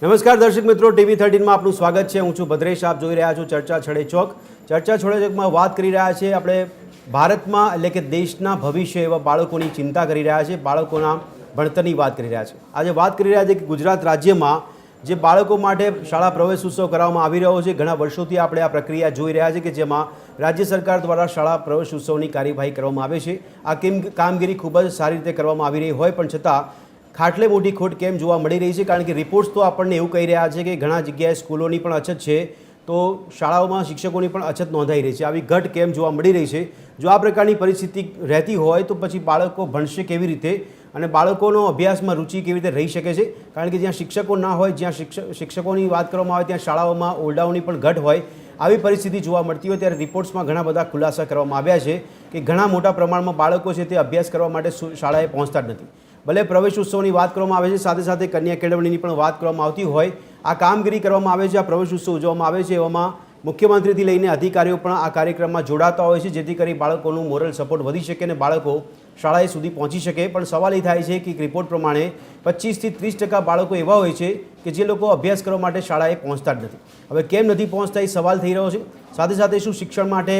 નમસ્કાર દર્શક મિત્રો, ટીવી 13 માં આપનું સ્વાગત છે। હું છું ભદ્રેશ, આપ જોઈ રહ્યા છો ચર્ચા છડે ચોક। ચર્ચા છડે ચોકમાં વાત કરી રહ્યા છે આપણે ભારતમાં એટલે કે દેશના ભવિષ્ય એવા બાળકોની ચિંતા કરી રહ્યા છે, બાળકોના ભણતરની વાત કરી રહ્યા છે। આજે વાત કરી રહ્યા છે કે ગુજરાત રાજ્યમાં જે બાળકો માટે શાળા પ્રવેશોત્સવ કરવામાં આવી રહ્યો છે, ઘણા વર્ષોથી આપણે આ પ્રક્રિયા જોઈ રહ્યા છે કે જેમાં રાજ્ય સરકાર દ્વારા શાળા પ્રવેશોત્સવની કાર્યવાહી કરવામાં આવે છે। આ કામગીરી ખૂબ જ સારી રીતે કરવામાં આવી રહી હોય પણ છતાં ખાટલે મોટી ખોટ કેમ જોવા મળી રહી છે? કારણ કે રિપોર્ટ્સ તો આપણને એવું કહી રહ્યા છે કે ઘણા જગ્યાએ સ્કૂલોની પણ અછત છે, તો શાળાઓમાં શિક્ષકોની પણ અછત નોંધાઈ રહી છે। આવી ઘટ કેમ જોવા મળી રહી છે? જો આ પ્રકારની પરિસ્થિતિ રહેતી હોય તો પછી બાળકો ભણશે કેવી રીતે અને બાળકોનો અભ્યાસમાં રુચિ કેવી રીતે રહી શકે છે? કારણ કે જ્યાં શિક્ષકો ના હોય, જ્યાં શિક્ષકોની વાત કરવામાં આવે ત્યાં શાળાઓમાં ઓરડાઓની પણ ઘટ હોય, આવી પરિસ્થિતિ જોવા મળતી હોય ત્યારે રિપોર્ટ્સમાં ઘણા બધા ખુલાસા કરવામાં આવ્યા છે કે ઘણા મોટા પ્રમાણમાં બાળકો છે તે અભ્યાસ કરવા માટે શાળાએ પહોંચતા જ નથી। ભલે પ્રવેશોત્સવની વાત કરવામાં આવે છે, સાથે સાથે કન્યા કેળવણીની પણ વાત કરવામાં આવતી હોય, આ કામગીરી કરવામાં આવે છે, આ પ્રવેશોત્સવ ઉજવવામાં આવે છે, એવામાં મુખ્યમંત્રીથી લઈને અધિકારીઓ પણ આ કાર્યક્રમમાં જોડાતા હોય છે જેથી કરી બાળકોનું મોરલ સપોર્ટ વધી શકે અને બાળકો શાળાએ સુધી પહોંચી શકે। પણ સવાલ એ થાય છે કે રિપોર્ટ પ્રમાણે 25 થી 30% બાળકો એવા હોય છે કે જે લોકો અભ્યાસ કરવા માટે શાળાએ પહોંચતા જ નથી। હવે કેમ નથી પહોંચતા એ સવાલ થઈ રહ્યો છે। સાથે સાથે શું શિક્ષણ માટે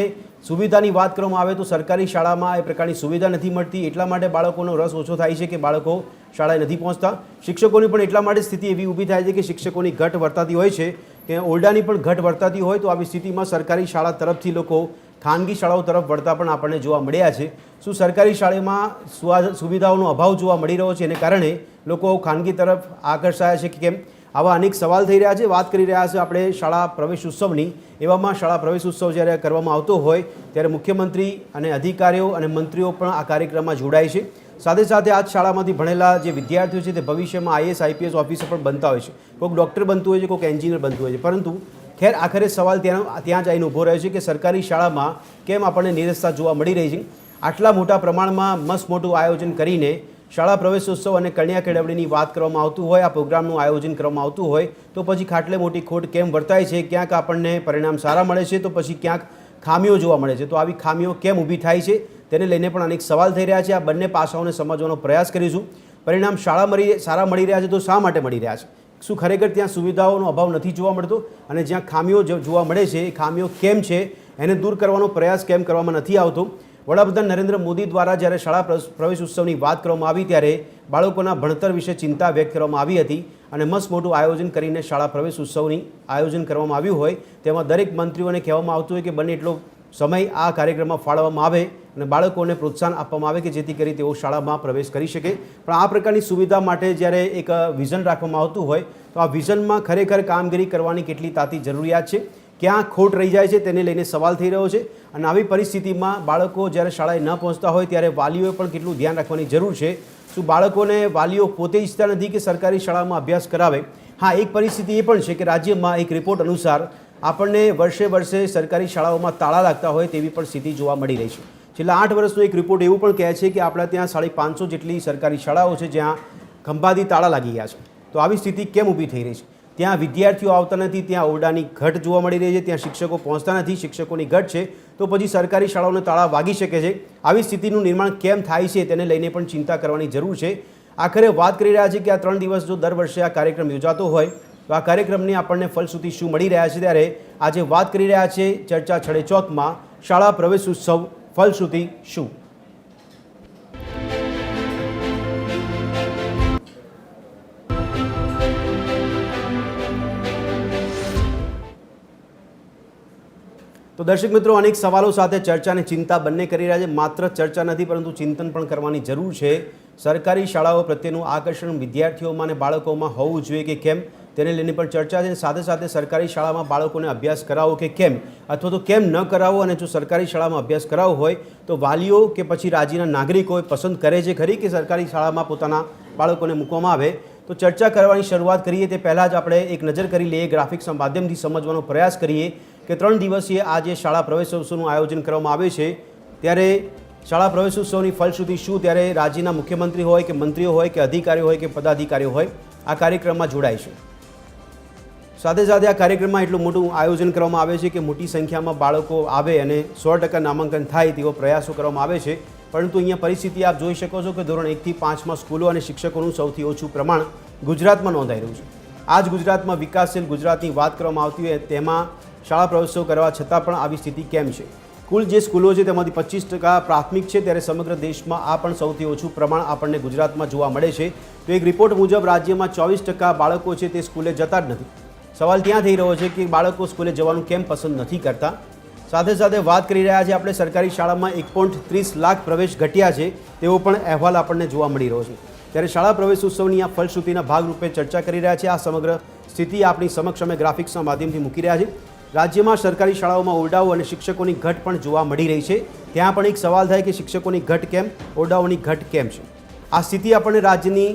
સુવિધાની વાત કરવામાં આવે તો સરકારી શાળામાં એ પ્રકારની સુવિધા નથી મળતી, એટલા માટે બાળકોનો રસ ઓછો થાય છે કે બાળકો શાળાએ નથી પહોંચતા। શિક્ષકોની પણ એટલા માટે સ્થિતિ એવી ઊભી થાય છે કે શિક્ષકોની ઘટ વર્તાતી હોય છે કે ઓરડાની પણ ઘટ વર્તાતી હોય, તો આવી સ્થિતિમાં સરકારી શાળા તરફથી લોકો ખાનગી શાળાઓ તરફ વળતા પણ આપણને જોવા મળ્યા છે। શું સરકારી શાળામાં સુવિધાઓનો અભાવ જોવા મળી રહ્યો છે, એને કારણે લોકો ખાનગી તરફ આકર્ષાયા છે કે કેમ? આવા અનેક સવાલ થઈ રહ્યા છે। વાત કરી રહ્યા છે આપણે શાળા પ્રવેશોત્સવની। એવામાં શાળા પ્રવેશોત્સવ જ્યારે કરવામાં આવતો હોય ત્યારે મુખ્યમંત્રી અને અધિકારીઓ અને મંત્રીઓ પણ આ કાર્યક્રમમાં જોડાય છે। સાથે સાથે આ શાળામાંથી ભણેલા જે વિદ્યાર્થીઓ છે તે ભવિષ્યમાં IAS IPS ઓફિસર પણ બનતા હોય છે, કોઈક ડૉક્ટર બનતું હોય છે, કોઈક એન્જિનિયર બનતું હોય છે, પરંતુ ખેર આખરે સવાલ ત્યાં જ આવીને ઊભો રહે છે કે સરકારી શાળામાં કેમ આપણને નિરસતા જોવા મળી રહી છે? આટલા મોટા પ્રમાણમાં મસ્ત મોટું આયોજન કરીને શાળા પ્રવેશોત્સવ અને કન્યા કેળવણીની વાત કરવામાં આવતું હોય, આ પ્રોગ્રામનું આયોજન કરવામાં આવતું હોય, તો પછી ખાટલે મોટી ખોટ કેમ વર્તાય છે? ક્યાંક આપણને પરિણામ સારા મળે છે તો પછી ક્યાંક ખામીઓ જોવા મળે છે। તો આવી ખામીઓ કેમ ઊભી થાય છે તેને લઈને પણ અનેક સવાલ થઈ રહ્યા છે। આ બંને પાસાઓને સમજવાનો પ્રયાસ કરીશું। પરિણામ સારા મળી રહ્યા છે તો શા માટે મળી રહ્યા છે? શું ખરેખર ત્યાં સુવિધાઓનો અભાવ નથી જોવા મળતો? અને જ્યાં ખામીઓ જોવા મળે છે એ ખામીઓ કેમ છે, એને દૂર કરવાનો પ્રયાસ કેમ કરવામાં નથી આવતો? વડાપ્રધાન નરેન્દ્ર મોદી દ્વારા જ્યારે શાળા પ્રવેશોત્સવની વાત કરવામાં આવી ત્યારે બાળકોના ભણતર વિશે ચિંતા વ્યક્ત કરવામાં આવી હતી અને મસ્ત મોટું આયોજન કરીને શાળા પ્રવેશોત્સવની આયોજન કરવામાં આવ્યું હોય તેમાં દરેક મંત્રીઓને કહેવામાં આવતું હોય કે બને એટલો સમય આ કાર્યક્રમમાં ફાળવવામાં આવે અને બાળકોને પ્રોત્સાહન આપવામાં આવે કે જેથી કરી તેઓ શાળામાં પ્રવેશ કરી શકે। પણ આ પ્રકારની સુવિધા માટે જ્યારે એક વિઝન રાખવામાં આવતું હોય તો આ વિઝનમાં ખરેખર કામગીરી કરવાની કેટલી તાતી જરૂરિયાત છે, ક્યાં ખોટ રહી જાય છે તેને લઈને સવાલ થઈ રહ્યો છે। અને આવી પરિસ્થિતિમાં બાળકો જ્યારે શાળાએ ન પહોંચતા હોય ત્યારે વાલીઓએ પણ કેટલું ધ્યાન રાખવાની જરૂર છે। શું બાળકોને વાલીઓ પોતે ઈચ્છતા નથી કે સરકારી શાળામાં અભ્યાસ કરાવે? હા, એક પરિસ્થિતિ એ પણ છે કે રાજ્યમાં એક રિપોર્ટ અનુસાર આપણને વર્ષે સરકારી શાળાઓમાં તાળા લાગતા હોય તેવી પણ સ્થિતિ જોવા મળી રહી છે। છેલ્લા 8 વર્ષનો એક રિપોર્ટ એવું પણ કહે છે કે આપણા ત્યાં 550 જેટલી સરકારી શાળાઓ છે જ્યાં ખંભાતી તાળા લાગી ગયા છે। તો આવી સ્થિતિ કેમ ઊભી થઈ રહી છે? ત્યાં વિદ્યાર્થીઓ આવતા નથી, ત્યાં ઓરડાની ઘટ જોવા મળી રહી છે, ત્યાં શિક્ષકો પહોંચતા નથી, શિક્ષકોની ઘટ છે, તો પછી સરકારી શાળાઓને તાળા વાગી શકે છે। આવી સ્થિતિનું નિર્માણ કેમ થાય છે તેને લઈને પણ ચિંતા કરવાની જરૂર છે। આખરે વાત કરી રહ્યા છે કે આ 3 દિવસ જો દર વર્ષે આ કાર્યક્રમ યોજાતો હોય તો આ કાર્યક્રમની આપણને ફલશ્રુતિ શું મળી રહ્યા છે? ત્યારે આજે વાત કરી રહ્યા છે ચર્ચા છડે ચોકમાં શાળા પ્રવેશોત્સવ ફલશ્રુતિ શું? તો દર્શક મિત્રો, અનેક સવાલો સાથે ચર્ચા અને ચિંતા બંને કરી રહ્યા છે। માત્ર ચર્ચા નથી પરંતુ ચિંતન પણ કરવાની જરૂર છે। સરકારી શાળાઓ પ્રત્યેનું આકર્ષણ વિદ્યાર્થીઓમાં અને બાળકોમાં હોવું જોઈએ કે કેમ તેને લઈને પણ ચર્ચા છે। સાથે સાથે સરકારી શાળામાં બાળકોને અભ્યાસ કરાવવો કે કેમ, અથવા તો કેમ ન કરાવવો, અને જો સરકારી શાળામાં અભ્યાસ કરાવવો હોય તો વાલીઓ કે પછી રાજ્યના નાગરિકો પસંદ કરે છે ખરી કે સરકારી શાળામાં પોતાના બાળકોને મૂકવામાં આવે? તો ચર્ચા કરવાની શરૂઆત કરીએ તે પહેલાં જ આપણે એક નજર કરી લઈએ, ગ્રાફિક્સના માધ્યમથી સમજવાનો પ્રયાસ કરીએ કે 3 દિવસીય આ જે શાળા પ્રવેશોત્સવનું આયોજન કરવામાં આવે છે ત્યારે શાળા પ્રવેશોત્સવની ફલશ્રુતિ શું? ત્યારે રાજ્યના મુખ્યમંત્રી હોય કે મંત્રીઓ હોય કે અધિકારીઓ હોય કે પદાધિકારીઓ હોય આ કાર્યક્રમમાં જોડાય છે। સાથે સાથે આ કાર્યક્રમમાં એટલું મોટું આયોજન કરવામાં આવે છે કે મોટી સંખ્યામાં બાળકો આવે અને 100% નામાંકન થાય તેવો પ્રયાસો કરવામાં આવે છે। પરંતુ અહીંયા પરિસ્થિતિ આપ જોઈ શકો છો કે ધોરણ 1 થી 5માં સ્કૂલો અને શિક્ષકોનું સૌથી ઓછું પ્રમાણ ગુજરાતમાં નોંધાઈ રહ્યું છે। આ જ ગુજરાતમાં વિકાસશીલ ગુજરાતની વાત કરવામાં આવતી હોય તેમાં શાળા પ્રવેશોત્સવ કરવા છતાં પણ આવી સ્થિતિ કેમ છે? કુલ જે સ્કૂલો છે તેમાંથી 25% પ્રાથમિક છે, ત્યારે સમગ્ર દેશમાં આ પણ સૌથી ઓછું પ્રમાણ આપણને ગુજરાતમાં જોવા મળે છે. તો એક રિપોર્ટ મુજબ રાજ્યમાં 24% બાળકો છે તે સ્કૂલે જતા જ નથી. સવાલ ત્યાં થઈ રહ્યો છે કે બાળકો સ્કૂલે જવાનું કેમ પસંદ નથી કરતા. સાથે સાથે વાત કરી રહ્યા છે આપણે સરકારી શાળામાં 1.30 લાખ પ્રવેશ ઘટ્યા છે તેવો પણ અહેવાલ આપણને જોવા મળી રહ્યો છે. ત્યારે શાળા પ્રવેશોત્સવની આ ફલશ્રુતિના ભાગરૂપે ચર્ચા કરી રહ્યા છે. આ સમગ્ર સ્થિતિ આપણી સમક્ષ અમે ગ્રાફિક્સના માધ્યમથી મૂકી રહ્યા છે. રાજ્યમાં સરકારી શાળાઓમાં ઓરડાઓ અને શિક્ષકોની ઘટ પણ જોવા મળી રહી છે. ત્યાં પણ એક સવાલ થાય કે શિક્ષકોની ઘટ કેમ, ઓરડાઓની ઘટ કેમ છે? આ સ્થિતિ આપણને રાજ્યની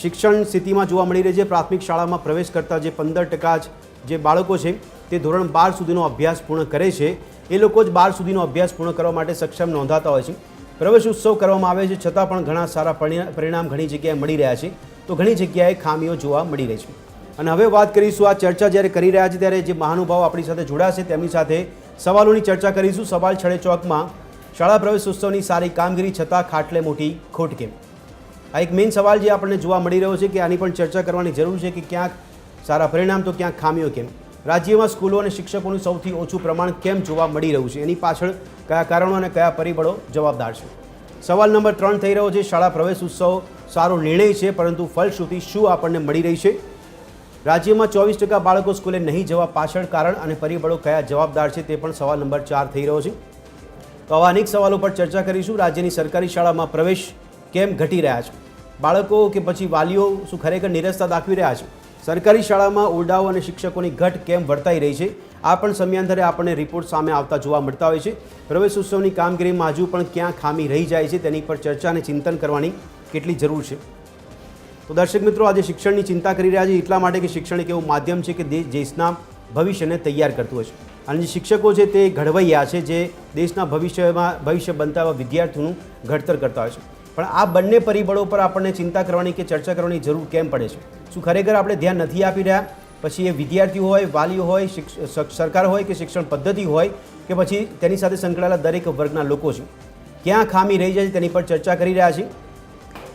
શિક્ષણ સ્થિતિમાં જોવા મળી રહી છે. પ્રાથમિક શાળામાં પ્રવેશ કરતા જે 15% જે બાળકો છે તે ધોરણ 12 સુધીનો અભ્યાસ પૂર્ણ કરે છે. એ લોકો જ 12 સુધીનો અભ્યાસ પૂર્ણ કરવા માટે સક્ષમ નોંધાતા હોય છે. પ્રવેશ ઉત્સવ કરવામાં આવે છે છતાં પણ ઘણા સારા પરિણામ ઘણી જગ્યાએ મળી રહ્યા છે, તો ઘણી જગ્યાએ ખામીઓ જોવા મળી રહી છે. અને હવે વાત કરીશું, આ ચર્ચા જ્યારે કરી રહ્યા છે ત્યારે જે મહાનુભાવ આપણી સાથે જોડાશે તેમની સાથે સવાલોની ચર્ચા કરીશું. સવાલ છડે ચોકમાં શાળા પ્રવેશોત્સવની સારી કામગીરી છતાં ખાટલે મોટી ખોટ કેમ? આ એક મેઇન સવાલ જે આપણને જોવા મળી રહ્યો છે કે આની પણ ચર્ચા કરવાની જરૂર છે કે ક્યાંક સારા પરિણામ તો ક્યાંક ખામીઓ કેમ? રાજ્યમાં સ્કૂલો અને શિક્ષકોનું સૌથી ઓછું પ્રમાણ કેમ જોવા મળી રહ્યું છે? એની પાછળ કયા કારણો અને કયા પરિબળો જવાબદાર છે? સવાલ નંબર 3 થઈ રહ્યો છે, શાળા પ્રવેશ ઉત્સવ સારો નિર્ણય છે પરંતુ ફલશ્રુતિ શું આપણને મળી રહી છે? રાજ્યમાં 24% બાળકો સ્કૂલે નહીં જવા પાછળ કારણ અને પરિબળો કયા જવાબદાર છે? તે પણ સવાલ નંબર 4 થઈ રહ્યો છે. તો આવા અનેક સવાલો પર ચર્ચા કરીશું. રાજ્યની સરકારી શાળામાં પ્રવેશ કેમ ઘટી રહ્યા છે? બાળકો કે પછી વાલીઓ શું ખરેખર નિરસતા દાખવી રહ્યા છે? સરકારી શાળામાં ઓરડાઓ અને શિક્ષકોની ઘટ કેમ વર્તાઈ રહી છે? આ પણ સમયાંતરે આપણને રિપોર્ટ સામે આવતા જોવા મળતા હોય છે. પ્રવેશ ઉત્સવની કામગીરીમાં હજુ પણ ક્યાં ખામી રહી જાય છે તેની પર ચર્ચા અને ચિંતન કરવાની કેટલી જરૂર છે? તો દર્શક મિત્રો, આજે શિક્ષણની ચિંતા કરી રહ્યા છે એટલા માટે કે શિક્ષણ એક એવું માધ્યમ છે કે દેશના ભવિષ્યને તૈયાર કરતું હોય છે. અને જે શિક્ષકો છે તે ઘડવૈયા છે જે દેશના ભવિષ્ય બનતા એવા વિદ્યાર્થીઓનું ઘડતર કરતા હોય છે. પણ આ બંને પરિબળો પર આપણને ચિંતા કરવાની કે ચર્ચા કરવાની જરૂર કેમ પડે છે? શું ખરેખર આપણે ધ્યાન નથી આપી રહ્યા? પછી એ વિદ્યાર્થીઓ હોય, વાલીઓ હોય, સરકાર હોય કે શિક્ષણ પદ્ધતિ હોય કે પછી તેની સાથે સંકળાયેલા દરેક વર્ગના લોકો છે, ક્યાં ખામી રહી જાય છે તેની પર ચર્ચા કરી રહ્યા છીએ.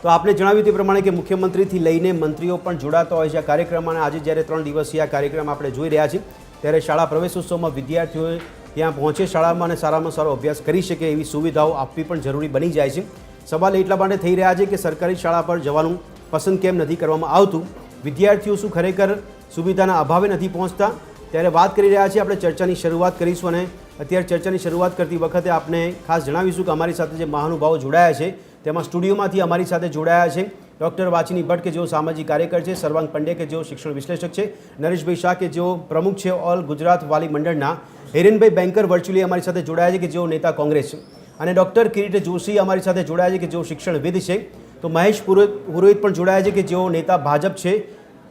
તો આપને જણાવ્યું તે પ્રમાણે કે મુખ્યમંત્રીથી લઈને મંત્રીઓ પણ જોડાતા હોય છે આ કાર્યક્રમમાં. અને આજે જ્યારે 3 દિવસીય આ કાર્યક્રમ આપણે જોઈ રહ્યા છીએ ત્યારે શાળા પ્રવેશોત્સવમાં વિદ્યાર્થીઓ ત્યાં પહોંચે શાળામાં અને સારામાં સારો અભ્યાસ કરી શકે એવી સુવિધાઓ આપવી પણ જરૂરી બની જાય છે. સવાલ એટલા માટે થઈ રહ્યા છે કે સરકારી શાળા પર જવાનું પસંદ કેમ નથી કરવામાં આવતું? વિદ્યાર્થીઓ શું ખરેખર સુવિધાના અભાવે નથી પહોંચતા? ત્યારે વાત કરી રહ્યા છીએ આપણે. ચર્ચાની શરૂઆત કરીશું અને અત્યારે ચર્ચાની શરૂઆત કરતી વખતે આપણે ખાસ જણાવીશું કે અમારી સાથે જે મહાનુભાવો જોડાયા છે તેમાં સ્ટુડિયોમાંથી અમારી સાથે જોડાયા છે ડૉક્ટર વાચિની ભટ્ટ કે જેઓ સામાજિક કાર્યકર છે, સર્વાંગ પંડ્યા કે જેઓ શિક્ષણ વિશ્લેષક છે, નરેશભાઈ શાહ કે જેઓ પ્રમુખ છે ઓલ ગુજરાત વાલી મંડળના, હિરેનભાઈ બેન્કર વર્ચ્યુઅલી અમારી સાથે જોડાયા છે કે જેઓ નેતા કોંગ્રેસ છે, અને ડૉક્ટર કિરીટ જોશી અમારી સાથે જોડાયા છે કે જેઓ શિક્ષણવિદ છે. તો મહેશ પુરોહિત પણ જોડાયા છે કે જેઓ નેતા ભાજપ છે.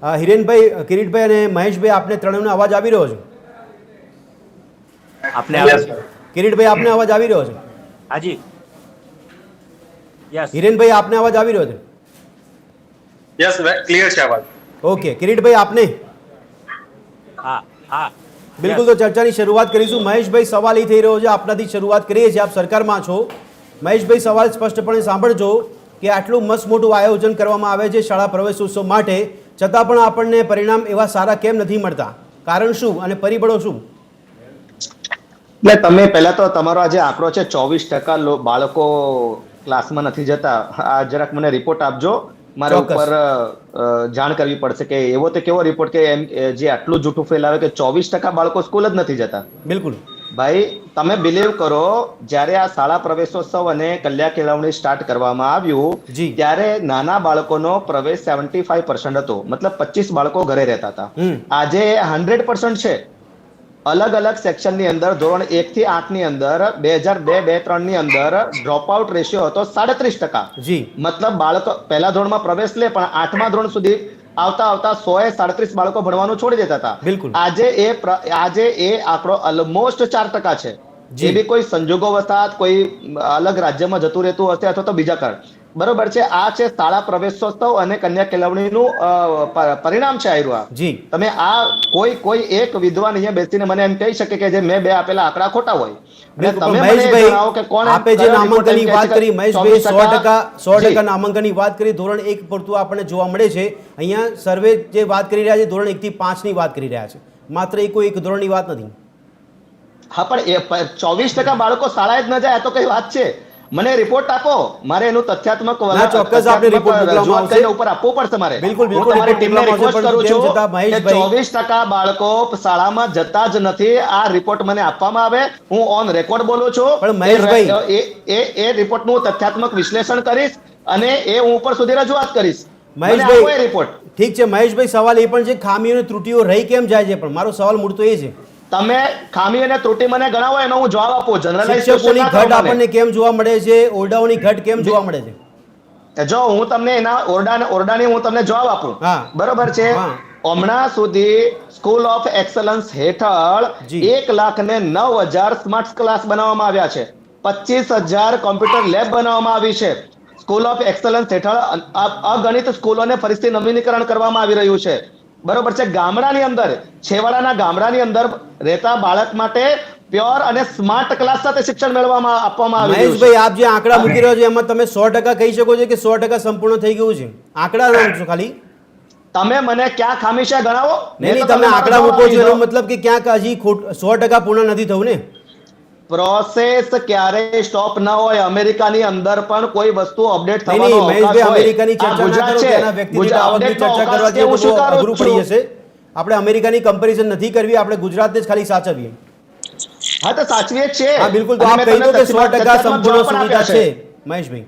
હિરેનભાઈ, કિરીટભાઈ અને મહેશભાઈ, આપને ત્રણેયનો અવાજ આવી રહ્યો છે? કિરીટભાઈ, આપને અવાજ આવી રહ્યો છે? હાજી. યસ. હિરેનભાઈ, આપને અવાજ આવી રહ્યો છે? યસ, ક્લિયર છે અવાજ. ઓકે. કિરીટભાઈ, આપને? હા હા બિલકુલ. તો ચર્ચાની શરૂઆત કરીશું. મહેશભાઈ, સવાલ એ થઈ રહ્યો છે, આપનાથી શરૂઆત કરીએ છીએ. આપ સરકારમાં છો. મહેશભાઈ, સવાલ સ્પષ્ટપણે સાંભળજો કે આટલું મસ્ત મોટું આયોજન કરવામાં આવે છે શાળા પ્રવેશોત્સવ માટે, છતાં પણ આપણને પરિણામ એવા સારા કેમ નથી મળતા? કારણ શું અને પરિબળો શું? એટલે તમે પહેલા તો તમારો આ જે આંકડો છે 24% બાળકો ક્લાસમાં નથી જતા, આ જરાક મને રિપોર્ટ આપજો. મારે ઉપર જાણ કરવી પડશે કે એવો તો કેવો રિપોર્ટ કે એમ જે આટલું જૂઠું ફેલાવે કે 24% બાળકો સ્કૂલ જ નથી જતા. બિલકુલ ભાઈ, તમે બિલીવ કરો, જ્યારે આ શાળા પ્રવેશોત્સવ અને કલ્યા કેળવણી સ્ટાર્ટ કરવામાં આવ્યું ત્યારે નાના બાળકોનો પ્રવેશ 75% હતો, મતલબ 25 બાળકો ઘરે રહેતા હતા. આજે 100% છે. અલગ અલગ સેક્શનની અંદર ધોરણ 1 થી 8 ની અંદર 2002-2003 ની અંદર ડ્રોપ આઉટ રેશિયો હતો 37%. મતલબ બાળકો પહેલા ધોરણમાં પ્રવેશ લે પણ 8મા ધોરણ સુધી આવતા 137 બાળકો ભણવાનું છોડી દેતા હતા. આજે એ આંકડો ઓલમોસ્ટ 4% છે. જે બી કોઈ સંજોગો વસાત કોઈ અલગ રાજ્યમાં જતું રહેતું હશે અથવા તો બીજા કારણ. બરોબર છે. આ છે શાળા પ્રવેશોત્સવ અને કન્યા કેળવણીનું પરિણામ છે આયરું. જી તમે આ કોઈ એક વિદ્વાન અહીંયા બેસીને મને એમ કહી શકે કે જે મેં બે આપેલા આંકડા ખોટા હોય. અને બિલકુલ. તમે મને મહેશભાઈ, જણાવો કે કોણે આપે જે કયો report એમ નામાંકનની કહે વાત છે કે કરી મહેશભાઈ, 100% જી. નામાંકનની વાત કરી, ધોરણ 1 પૂરતું આપણને જોવા મળે છે. અહીંયા સર્વે જે વાત કરી રહ્યા છે ધોરણ 1 થી 5 ની વાત કરી રહ્યા છે, માત્ર કોઈ એક ધોરણની વાત નથી. હા, પણ એ 24% બાળકો શાળાએ જ ન જાય, આ તો કઈ વાત છે? મને રિપોર્ટ આપો, મારે એનું તથ્યાત્મક ના, ચોક્કસ આપણે report મોકલવામાં રજૂઆત આવશે. કરીને ઉપર આપવું પડશે મારે. બિલકુલ, હું તમારી report ટીમને મોકલવામાં આવશે, રિક્વેસ્ટ કરું પરંતુ તેમ છું છતાં કે મહેશભાઈ, 24% બાળકો શાળામાં જતા જ નથી. આ રિપોર્ટ મને આપવામાં આવે, હું ઓન રેકોર્ડ બોલું છું. પણ મહેશભાઈ, એ રિપોર્ટનું હું તથ્યાત્મક વિશ્લેષણ કરીશ અને એ હું ઉપર સુધી રજૂઆત કરીશ. મને આપો એ મહેશભાઈ, રિપોર્ટ. ઠીક છે મહેશભાઈ, સવાલ એ પણ છે ખામીઓ અને ત્રુટીઓ રહી કેમ જાય છે, પણ મારો સવાલ મૂળ તો એ છે તમે ખામી અને ત્રુટિ મને ગણાવો, એનો હું જવાબ આપું. જનરલાઇઝ શિક્ષકોની ઘટ આપણને કેમ જોવા મળે છે, ઓરડાઓની ઘટ કેમ જોવા મળે છે? જો હું તમને એના ઓરડાની હું તમને જવાબ આપું. હા. બરોબર છે. હા. હમણાં સુધી સ્કૂલ ઓફ એક્સલન્સ હેઠળ જી. 1,09,000 સ્માર્ટ ક્લાસ બનાવવામાં આવ્યા છે. 25,000 કોમ્પ્યુટર લેબ બનાવવામાં આવી છે. સ્કૂલ ઓફ એક્સલન્સ હેઠળ અગણિત સ્કૂલોને ફરીથી નવીનીકરણ કરવામાં આવી રહ્યું છે. બરોબર છે. ગામડાની અંદર, છેવાડાના ગામડાની અંદર રહેતા બાળક માટે પ્યોર અને સ્માર્ટ ક્લાસ સાથે શિક્ષણ મેળવવામાં આપવામાં આવી રહ્યું છે. મહેશભાઈ, આપ જે આંકડા મૂકી રહ્યો છો એમાં તમે 100% કહી શકો છો કે 100% સંપૂર્ણ થઈ ગયું છે? આંકડા રંગ છો ખાલી. તમે મને ક્યાં ખામી છે ગણાવો. નહીં, તમે આંકડા મૂકો છો એનો મતલબ કે ક્યાંક હજી 100% પૂર્ણ નથી થયું ને? પ્રોસેસ ક્યારેય સ્ટોપ ન હોય. અમેરિકાની અંદર પણ કોઈ વસ્તુ અપડેટ નહીં, થવાનો નહીં, મહેશભાઈ, અવકાશ હોય. અમેરિકાની આ ચર્ચા ના ગુજરાત કરો, છે. તેના વ્યક્તિગત આવકની update નો ચર્ચા કરવા અવકાશ જઈએ કે હું તો બહુ સ્વીકારું અઘરું છું. પડી જશે. આપણે અમેરિકાની કમ્પેરિઝન નથી કરવી, આપણે ગુજરાતને જ ખાલી સાચવીએ. હા, તો સાચવીએ જ છે. હા, બિલકુલ. તો અને આપ મેં કહી દો તમને કે 100% તથ્યાત્મક સંપૂર્ણ જવાબ પણ સુવિધા આપ્યા છે મહેશભાઈ?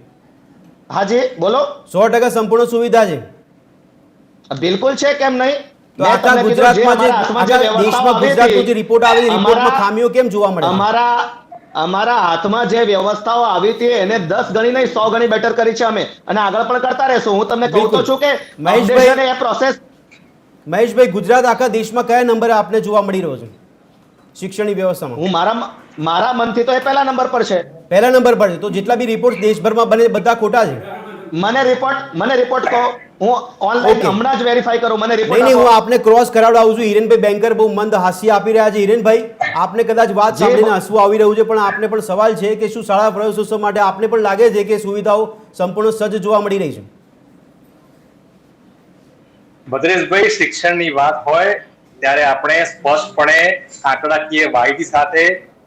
હાજી, બોલો. 100% સંપૂર્ણ સુવિધા છે બિલકુલ છે, કેમ નહીં? તો મેં આખા તમને કીધું, જે ગુજરાતમાં જે અમારા હાથમાં જે આખા વ્યવસ્થાઓ દેશમાં આવી ગુજરાતનો જે હતી, રિપોર્ટ આવે છે, રિપોર્ટમાં અમારા- ખામીઓ કેમ જોવા મળે છે? અમારા હાથમાં જે વ્યવસ્થાઓ આવી હતી એને 10 ગણી નહીં 100 ગણી બેટર કરી છે અમે, અને આગળ પણ કરતા રહેશું. હું તમને કહું તો બિલકુલ. છું કે મહેશભાઈ- updation એ પ્રોસેસ. મહેશભાઈ, ગુજરાત આખા દેશમાં કયા નંબરે આપને જોવા મળી રહ્યો છે શિક્ષણની વ્યવસ્થામાં? હું મારા મનથી તો એ પહેલા નંબર પર છે. પહેલા નંબર પર છે. તો જેટલા બી રિપોર્ટ દેશભરમાં બને બધા ખોટા છે? મને રિપોર્ટ કહો, હું ઓનલાઈન Okay. હમણાં જ વેરીફાઈ કરું. મને નહીં, રિપોર્ટ નહીં, હું આપો. આપને ક્રોસ કરાવડાવું છું. હિરેનભાઈ બેંકર બહુ મંદ હાસ્ય આપી રહ્યા છે. હિરેનભાઈ, આપને કદાચ વાત જી, સાંભળીને હસવું આવી રહ્યું છે, પણ આપને પણ સવાલ છે કે શું શાળા પ્રવેશોત્સવ માટે આપને પણ લાગે છે કે સુવિધાઓ સંપૂર્ણ સજ્જ જોવા મળી રહી છે? ભદ્રેશભાઈ, શિક્ષણની વાત હોય ત્યારે આપણે સ્પષ્ટપણે આંકડાકીય માહિતી સાથે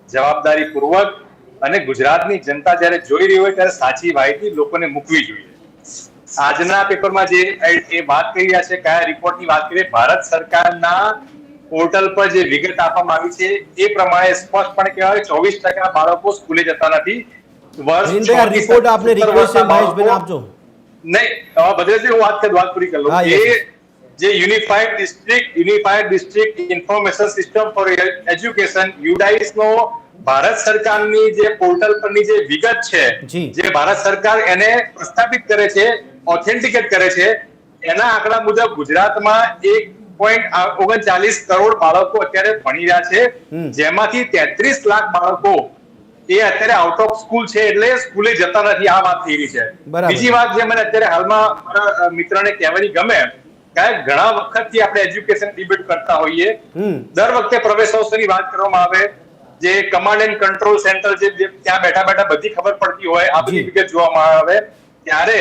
જવાબદારીપૂર્વક અને ગુજરાતની જનતા જ્યારે જોઈ રહી હોય ત્યારે સાચી માહિતી લોકોને મૂકવી જોઈએ. આજના પેપરમાં જે એ વાત કરી રહ્યા છે, કયા રિપોર્ટની વાત કરીએ, ભારત સરકારના પોર્ટલ પર જે વિગત આપવામાં આવી છે એ પ્રમાણે સ્પષ્ટપણે કહેવાય 24% બાળકો સ્કૂલે જતા નથી. હિરેનભાઈ, આ રિપોર્ટ આપને રિક્વેસ્ટ છે મહેશભાઈને આપજો. નહીં, ભદ્રેશભાઈ, હું વાત પૂરી કરી લઉં. હા, yes. જે unified district information system for education UDISE નો ભારત સરકારની જે પોર્ટલ પરની જે વિગત છે, જી. જે ભારત સરકાર એને પ્રસ્થાપિત કરે છે, ઓથેન્ટિકેટ કરે છે, એના આંકડા મુજબ ગુજરાતમાં 1.39 કરોડ બાળકો અત્યારે ભણી રહ્યા છે, જેમાંથી 33 લાખ બાળકો એ અત્યારે આઉટ ઓફ સ્કૂલ છે, એટલે સ્કૂલે જતા નથી. આ વાત થઈ રહી છે. બરાબર. બીજી વાત જે મને અત્યારે હાલમાં મારા મિત્રને કહેવાની ગમે, કારણ ઘણા વખતથી આપણે એજ્યુકેશન ડિબેટ કરતા હોઈએ, દર વખતે પ્રવેશોત્સવની વાત કરવામાં આવે, જે કમાન્ડ એન્ડ કંટ્રોલ સેન્ટર જે ત્યાં બેઠા બેઠા બધી ખબર પડતી હોય, આ બધી વિગત જોવામાં આવે, ત્યારે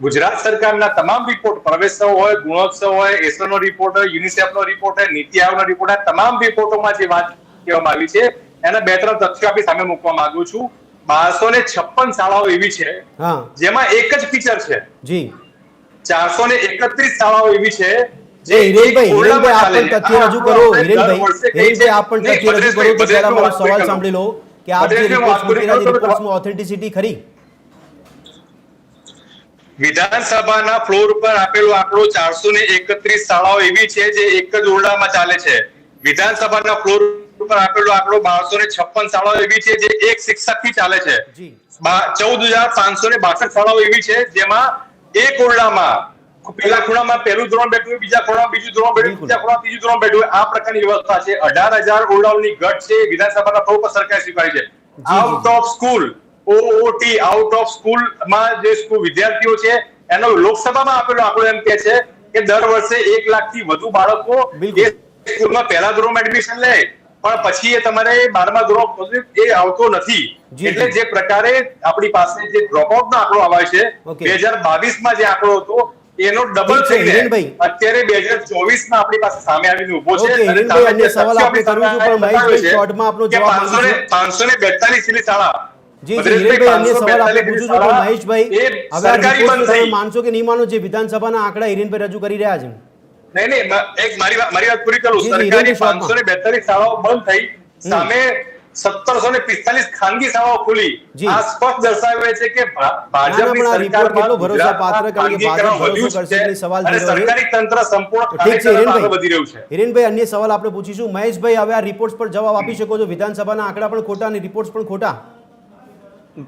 ગુજરાત સરકારના તમામ રિપોર્ટ, પ્રવેશોત્સવ હોય, ગુણોત્સવ હોય, એસઓનો રિપોર્ટ હોય, યુનિસેફનો રિપોર્ટ હોય, નીતિ આયોગનો રિપોર્ટ હોય, તમામ રિપોર્ટોમાં જે વાત કહેવામાં આવી છે એના 2-3 તથ્યો આપણી સામે મૂકવા માંગુ છું. 1256 શાળાઓ એવી છે જેમાં એક જ ફીચર છે. જી. 431 શાળાઓ એવી છે જે હિરેનભાઈ, આપ પણ તથ્ય રજૂ કરો. હિરેનભાઈ, આપ પણ તથ્ય રજૂ કરો. તો પહેલા મારો સવાલ સાંભળી લો કે આપ જે રિપોર્ટ્સ મૂકી રહ્યા છે, રિપોર્ટ્સમાં ઓથેન્ટિસિટી ખરી? વિધાનસભાના ફ્લોર પર આપેલો આંકડો 431 શાળાઓ એવી છે જે એક જ ઓરડામાં ચાલે છે. વિધાનસભાના ફ્લોર પર આપેલો આંકડો 1256 શાળાઓ એવી છે જે એક શિક્ષકથી ચાલે છે. 14,562 શાળાઓ એવી છે જેમાં એક ઓરડામાં પહેલા ખૂણામાં પહેલું ધોરણ બેઠું હોય, બીજા ખૂણામાં બીજું ધોરણ બેઠું, ત્રીજા ખૂણામાં ત્રીજું ધોરણ બેઠું હોય. આ પ્રકારની વ્યવસ્થા છે. 18,000 ઓરડાઓની ઘટ છે વિધાનસભાના ફ્લોર પર સરકારે સ્વીકારી છે. Out of school OOT out of સ્કૂલમાં જે સ્કૂલ વિદ્યાર્થીઓ છે એનો લોકસભામાં આપેલો આંકડો એમ કે છે કે દર વર્ષે 1 લાખથી વધુ બાળકો એ સ્કૂલમાં પહેલા ધોરણમાં એડમિશન લે પણ પછી એ તમારે 12મા ધોરણ એ આવતો નથી. એટલે જે પ્રકારે આપણી પાસે જે ડ્રોપઆઉટ નો આંકડો આવે છે 2022માં જે આંકડો હતો એનો ડબલ થઈ ગયો. અત્યારે 2024માં આપણી પાસે સામે આવીને ઉભો છે. અન્ય સવાલ આપણે કરું છું પણ મહેશભાઈ શોર્ટમાં આપનો જવાબ માંગુ છું. 542 જેટલી શાળા જી હિરેનભાઈ, અન્ય સવાલ આપણે પૂછું છું પણ મહેશભાઈ હવે આ રિપોર્ટ તમે માનશો કે નહીં માનો જે વિધાનસભાના આંકડા હિરેનભાઈ રજૂ કરી રહ્યા છે? નહીં એક મારી વાત પૂરી કરું. સરકારી 542 શાળાઓ બંધ થઈ, સામે 1745 ખાનગી શાળાઓ ખુલી. આ સ્પષ્ટ દર્શાવે છે કે ભાજપની સરકારમાં કેટલો ભરોસાપાત્ર કારણ કે ભાજપ ભરોસો કરશે કે સવાલ અને સરકારી તંત્ર સંપૂર્ણ આગળ વધી રહ્યું છે. હિરેનભાઈ, અન્ય સવાલ આપણે પૂછીશું. મહેશભાઈ, હવે આ રિપોર્ટ્સ પર જવાબ આપી શકો છો? વિધાનસભાના આંકડા પણ ખોટા અને રિપોર્ટ્સ પણ ખોટા.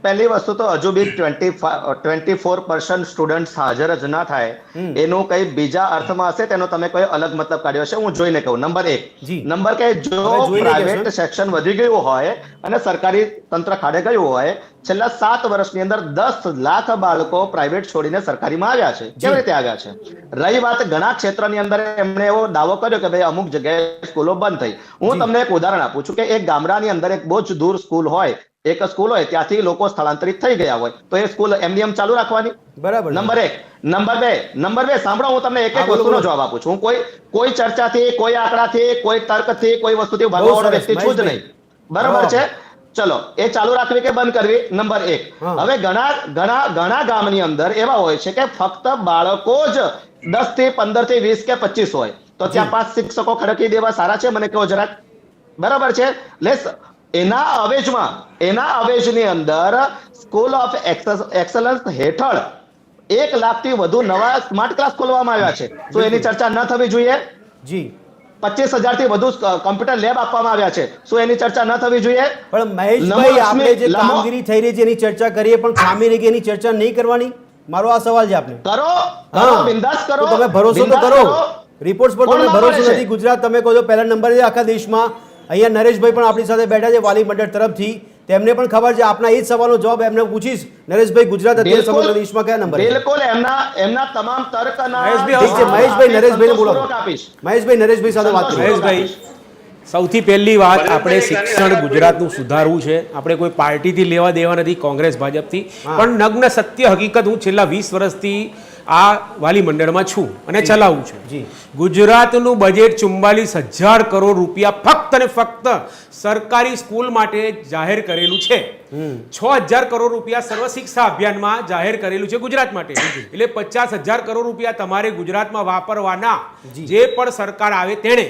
પહેલી વસ્તુ તો હજુ બી 24% સ્ટુડન્ટ હાજર જ ના થાય એનું કઈ બીજા અર્થમાં હશે તેનો તમે કોઈ અલગ મતલબ કાઢ્યો હશે. હું જોઈને કહું. નંબર 1 નંબર કે જો પ્રાઇવેટ સેક્શન વધી ગયું હોય અને સરકારી તંત્ર ખાડે ગયું હોય, છેલ્લા 7 વર્ષની અંદર 10 લાખ બાળકો પ્રાઇવેટ છોડીને સરકારીમાં આવ્યા છે. કેવી રીતે આવ્યા છે? રહી વાત ઘણા ક્ષેત્રની અંદર એમણે એવો દાવો કર્યો કે ભાઈ અમુક જગ્યાએ સ્કૂલો બંધ થઈ. હું તમને એક ઉદાહરણ આપું છું કે એક ગામડાની અંદર એક બહુ જ દૂર સ્કૂલ હોય, એક સ્કૂલ હોય, ત્યાંથી લોકો સ્થળાંતરિત થઈ ગયા હોય તો એ સ્કૂલ એમ ચાલુ રાખવાની? બરાબર. નંબર 1 નંબર 2 સાંભળો, હું તમને એક વસ્તુનો જવાબ આપું છું. હું કોઈ ચર્ચાથી, કોઈ આંકડાથી, કોઈ તર્કથી, કોઈ વસ્તુથી ભાગવાનો વ્યક્તિ છું જ નહીં. બરાબર છે? ચલો, એ ચાલુ રાખવી કે બંધ કરવી? નંબર 1. હવે ઘણા ગામની અંદર એવા હોય છે કે ફક્ત બાળકો જ 10 થી 15 થી 20 કે 25 હોય તો ત્યાં 5 શિક્ષકો ખડકી દેવા સારા છે? મને કહો જરાક. બરાબર છે? એના અવેજની અંદર સ્કૂલ ઓફ એક્સલન્સ હેઠળ 1 લાખથી વધુ નવા સ્માર્ટ ક્લાસ ખોલવામાં આવ્યા છે. તો એની ચર્ચા ન થવી જોઈએ? જી. 25,000 થી વધુ કોમ્પ્યુટર લેબ આપવામાં આવ્યા છે. શું એની ચર્ચા ન થવી જોઈએ? પણ મહેશભાઈ, આપણે જે કામગીરી થઈ રહી છે એની ચર્ચા કરીએ પણ ખામી રહી ગઈ એની ચર્ચા નહીં કરવાની? મારો આ સવાલ છે. આપને કરો બિંદાસ કરો. તમે ભરોસો તો કરો. રિપોર્ટ્સ પર તમને ભરોસો નથી. ગુજરાત તમે કહો છો પહેલા નંબર છે આખા દેશમાં. અહીંયા નરેશભાઈ પણ આપણી સાથે બેઠા છે વાલી મંડળ તરફથી. તેમને પણ ખબર છે. આપના એ જ સવાલનો જવાબ એમને પૂછીશ. નરેશભાઈ, ગુજરાત અત્યારે સમગ્ર દેશમાં કયા નંબર? બિલકુલ એમના તમામ તર્કના મહેશભાઈ નરેશભાઈને બોલો. મહેશભાઈ નરેશભાઈ સાથે વાત કરો. મહેશભાઈ, સૌથી પહેલી વાત, આપણે શિક્ષણ ગુજરાતનું સુધારવું છે. આપણે કોઈ પાર્ટીથી લેવા દેવા નથી, કોંગ્રેસ ભાજપથી. પણ નગ્ન સત્ય હકીકત, હું છેલ્લા 20 વર્ષથી આ વાલી મંડળમાં છું અને ચલાવું છું. ગુજરાતનું બજેટ 44,000 કરોડ રૂપિયા ફક્ત અને ફક્ત સરકારી સ્કૂલ માટે જાહેર કરેલું છે. 6,000 કરોડ રૂપિયા સર્વ શિક્ષા અભિયાનમાં જાહેર કરેલું છે ગુજરાત માટે. એટલે 50,000 કરોડ રૂપિયા તમારે ગુજરાતમાં વાપરવાના, જે પણ સરકાર આવે તેણે.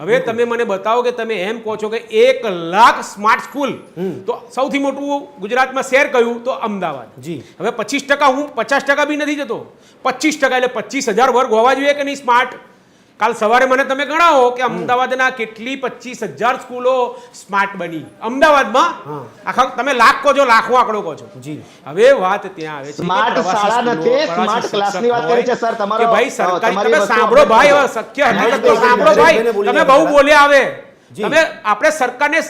હવે તમે મને બતાવો કે તમે એમ કહો છો કે 1 લાખ સ્માર્ટ સ્કૂલ, તો સૌથી મોટું ગુજરાતમાં શહેર કયું? તો અમદાવાદ. હવે 25%, હું 50% બી નથી જતો, 25% એટલે 25,000 વર્ગ હોવા જોઈએ કે નહીં સ્માર્ટ? કાલ સવારે મને તમે ગણાવો કે અમદાવાદના કેટલી 25,000 સ્કૂલો સ્માર્ટ બની અમદાવાદમાં. આખા તમે લાખ કહો છો, લાખો આંકડો કહો છો. હવે વાત ત્યાં આવે છે સ્માર્ટ શાળા નથી, સ્માર્ટ ક્લાસની વાત કરી છે સર. તમારો કે ભાઈ સરકારી, તમે સાંભળો ભાઈ, હવે શક્ય હકીકત તો સાંભળો ભાઈ. તમે બહુ બોલ્યા. આવે તમે આપણે સરકારને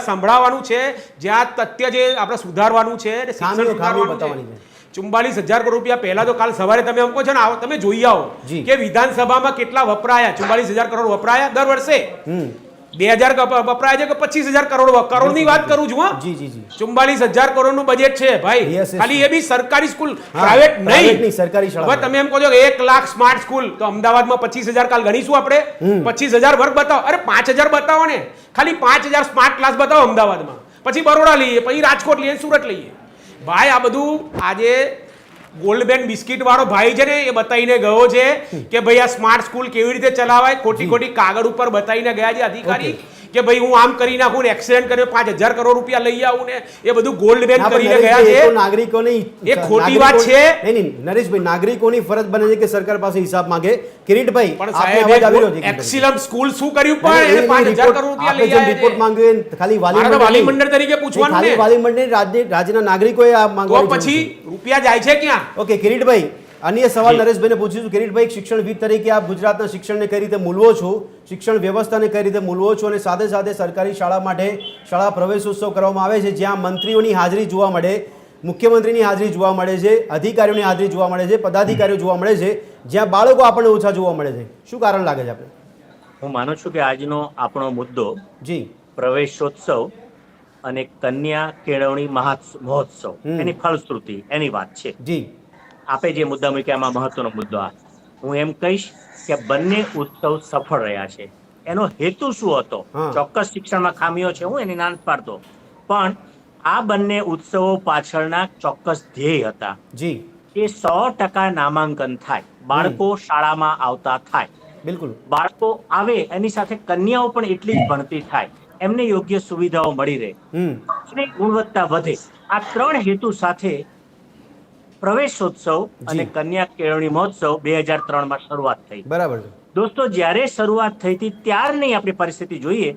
સંભળાવવાનું છે, જ્યાં તથ્ય જે આપણે સુધારવાનું છે, શિક્ષણ સુધારવાનું છે. 44,000 કરોડ રૂપિયા પહેલા તો કાલ સવારે તમે એમ કહો છો ને, તમે જોઈ આવો કે વિધાનસભામાં કેટલા વપરાયા. 44,000 કરોડ વપરાયા દર વર્ષે. 2,000 વપરાય છે કે 25,000 કરોડની વાત કરું છું. 44,000 કરોડનું બજેટ છે ભાઈ. ખાલી એ બી સરકારી સ્કૂલ, પ્રાઇવેટ નહીં, સરકારી શાળા. હવે તમે એમ કહો છો કે 1 લાખ સ્માર્ટ સ્કૂલ, તો અમદાવાદમાં 25,000 કાલ ગણીશું આપણે. 25,000 વર્ગ બતાવો. અરે 5,000 બતાવો ને. ખાલી 5,000 સ્માર્ટ ક્લાસ બતાવો અમદાવાદમાં. પછી બરોડા લઈએ, પછી રાજકોટ લઈએ, સુરત લઈએ. ભાઈ આ બધું આજે ગોલ્ડબેન બિસ્કિટ વાળો ભાઈ છે ને, એ બતાવીને ગયો છે કે ભાઈ આ સ્માર્ટ સ્કૂલ કેવી રીતે ચલાવાય. ખોટી કાગળ ઉપર બતાવીને ગયા છે અધિકારી કે ભાઈ હું આમ કરી નાખું ને, એક્સિડન્ટ કરીને 5,000 કરોડ રૂપિયા લઈ આવું ને, એ બધું ગોલ્ડબેન કરીને ગયા છે. નાગરિકોની એ ખોટી વાત છે. નહીં, નરેશભાઈ, નાગરિકોની ફરજ બને છે કે સરકાર પાસે હિસાબ માંગે. કિરીટભાઈ, પણ સાહેબ એક્સિલન્ટ સ્કૂલ શું કર્યું? પણ એને 5,000 કરોડ રૂપિયા લઈ આવ્યા. રિપોર્ટ માંગ્યો ખાલી વાલી મંડળ તરીકે પૂછવાનું ને. વાલી મંડળ રાજ્યના નાગરિકોએ આ માંગવાનું. પછી રૂપિયા જાય છે ક્યાં? ઓકે કિરીટભાઈ, અન્ય સવાલ નરેશભાઈને પૂછીશું. કિરીટભાઈ, એક શિક્ષણવિદ તરીકે આપ ગુજરાતના શિક્ષણને કઈ રીતે મૂલવો છો, શિક્ષણ વ્યવસ્થાને કઈ રીતે મૂલવો છો, અને સાથે સાથે સરકારી શાળા માટે શાળા પ્રવેશોત્સવ કરવામાં આવે છે, જ્યાં મંત્રીઓની હાજરી જોવા મળે, મુખ્યમંત્રીની હાજરી જોવા મળે છે, અધિકારીઓની હાજરી જોવા મળે છે, પદાધિકારીઓ જોવા મળે છે, જ્યાં બાળકો આપણને ઓછા જોવા મળે છે. શું કારણ લાગે છે આપણે? હું માનું છું કે આજનો આપણો મુદ્દો જી પ્રવેશોત્સવ અને કન્યા કેળવણી મહોત્સવ એની ફલશ્રુતિ એની વાત છે. જી આપે જે મુદ્દા મૂક્યા એમાં મહત્વનો મુદ્દો આ. હું એમ કહીશ કે બંને ઉત્સવ સફળ રહ્યા છે. એનો હેતુ શું હતો? ચોક્કસ શિક્ષણમાં ખામીઓ છે, હું એની ના પાડતો, પણ આ બંને ઉત્સવો પાછળના ચોક્કસ ધ્યેય હતા. જી એ 100% નામાંકન થાય, બાળકો શાળામાં આવતા થાય, બિલકુલ બાળકો આવે એની સાથે કન્યાઓ પણ એટલી જ ભણતી થાય, એમને યોગ્ય સુવિધાઓ મળી રહે, એની ગુણવત્તા વધે. આ 3 હેતુ સાથે પ્રવેશોત્સવ અને કન્યા કેળવણી મહોત્સવ 2003માં શરૂઆત થઈ. બરાબર છે દોસ્તો, જ્યારે શરૂઆત થઈ હતી ત્યારની આપણી પરિસ્થિતિ જોઈએ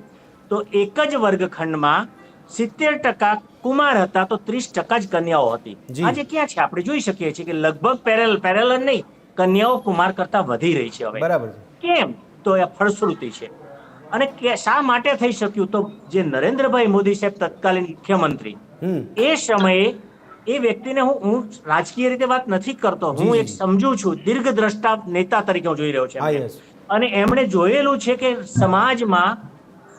તો એક જ વર્ગખંડમાં 70% કુમાર હતા તો 30% જ કન્યાઓ હતી. આજે ક્યાં છે? આપણે જોઈ શકીએ છીએ કે લગભગ પેરેલલ નહીં, કન્યાઓ કુમાર કરતા વધી રહી છે હવે. બરાબર. કેમ? તો એ ફળશ્રુતિ છે. અને શા માટે થઈ શક્યું? તો જે નરેન્દ્રભાઈ મોદી સાહેબ તત્કાલીન મુખ્યમંત્રી, એ સમયે એ વ્યક્તિને હું રાજકીય રીતે વાત નથી કરતો, હું એક સમજુ છું, દીર્ઘદ્રષ્ટા નેતા તરીકે હું જોઈ રહ્યો છું. અને એમણે જોયેલું છે કે સમાજમાં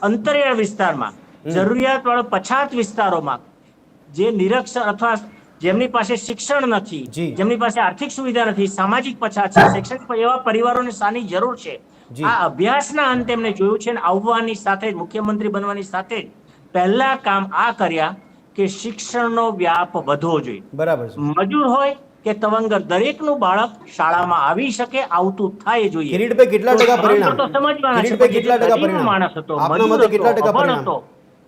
અંતરિયાળ વિસ્તારમાં, જરૂરિયાતવાળા પછાત વિસ્તારોમાં જે નિરક્ષર અથવા જેમની પાસે શિક્ષણ નથી, જેમની પાસે આર્થિક સુવિધા નથી, સામાજિક પછાત છે, શૈક્ષણિક એવા પરિવારોને શાની જરૂર છે. આ અભ્યાસના અંતે એમને જોયું છે. આવવાની સાથે મુખ્યમંત્રી બનવાની સાથે પહેલા કામ આ કર્યા કે શિક્ષણનો વ્યાપ વધવો જોઈએ. બરાબર. મજૂર હોય કે તવંગર, દરેકનું બાળક શાળામાં આવી શકે, આવતું થાય જોઈએ. કિરીટભાઈ, કેટલા ટકા પરિણામ? તો સમજવાના છે. કેટલા ટકા પરિણામ? માણસ હતો, મજૂર હતો, અભણ હતો,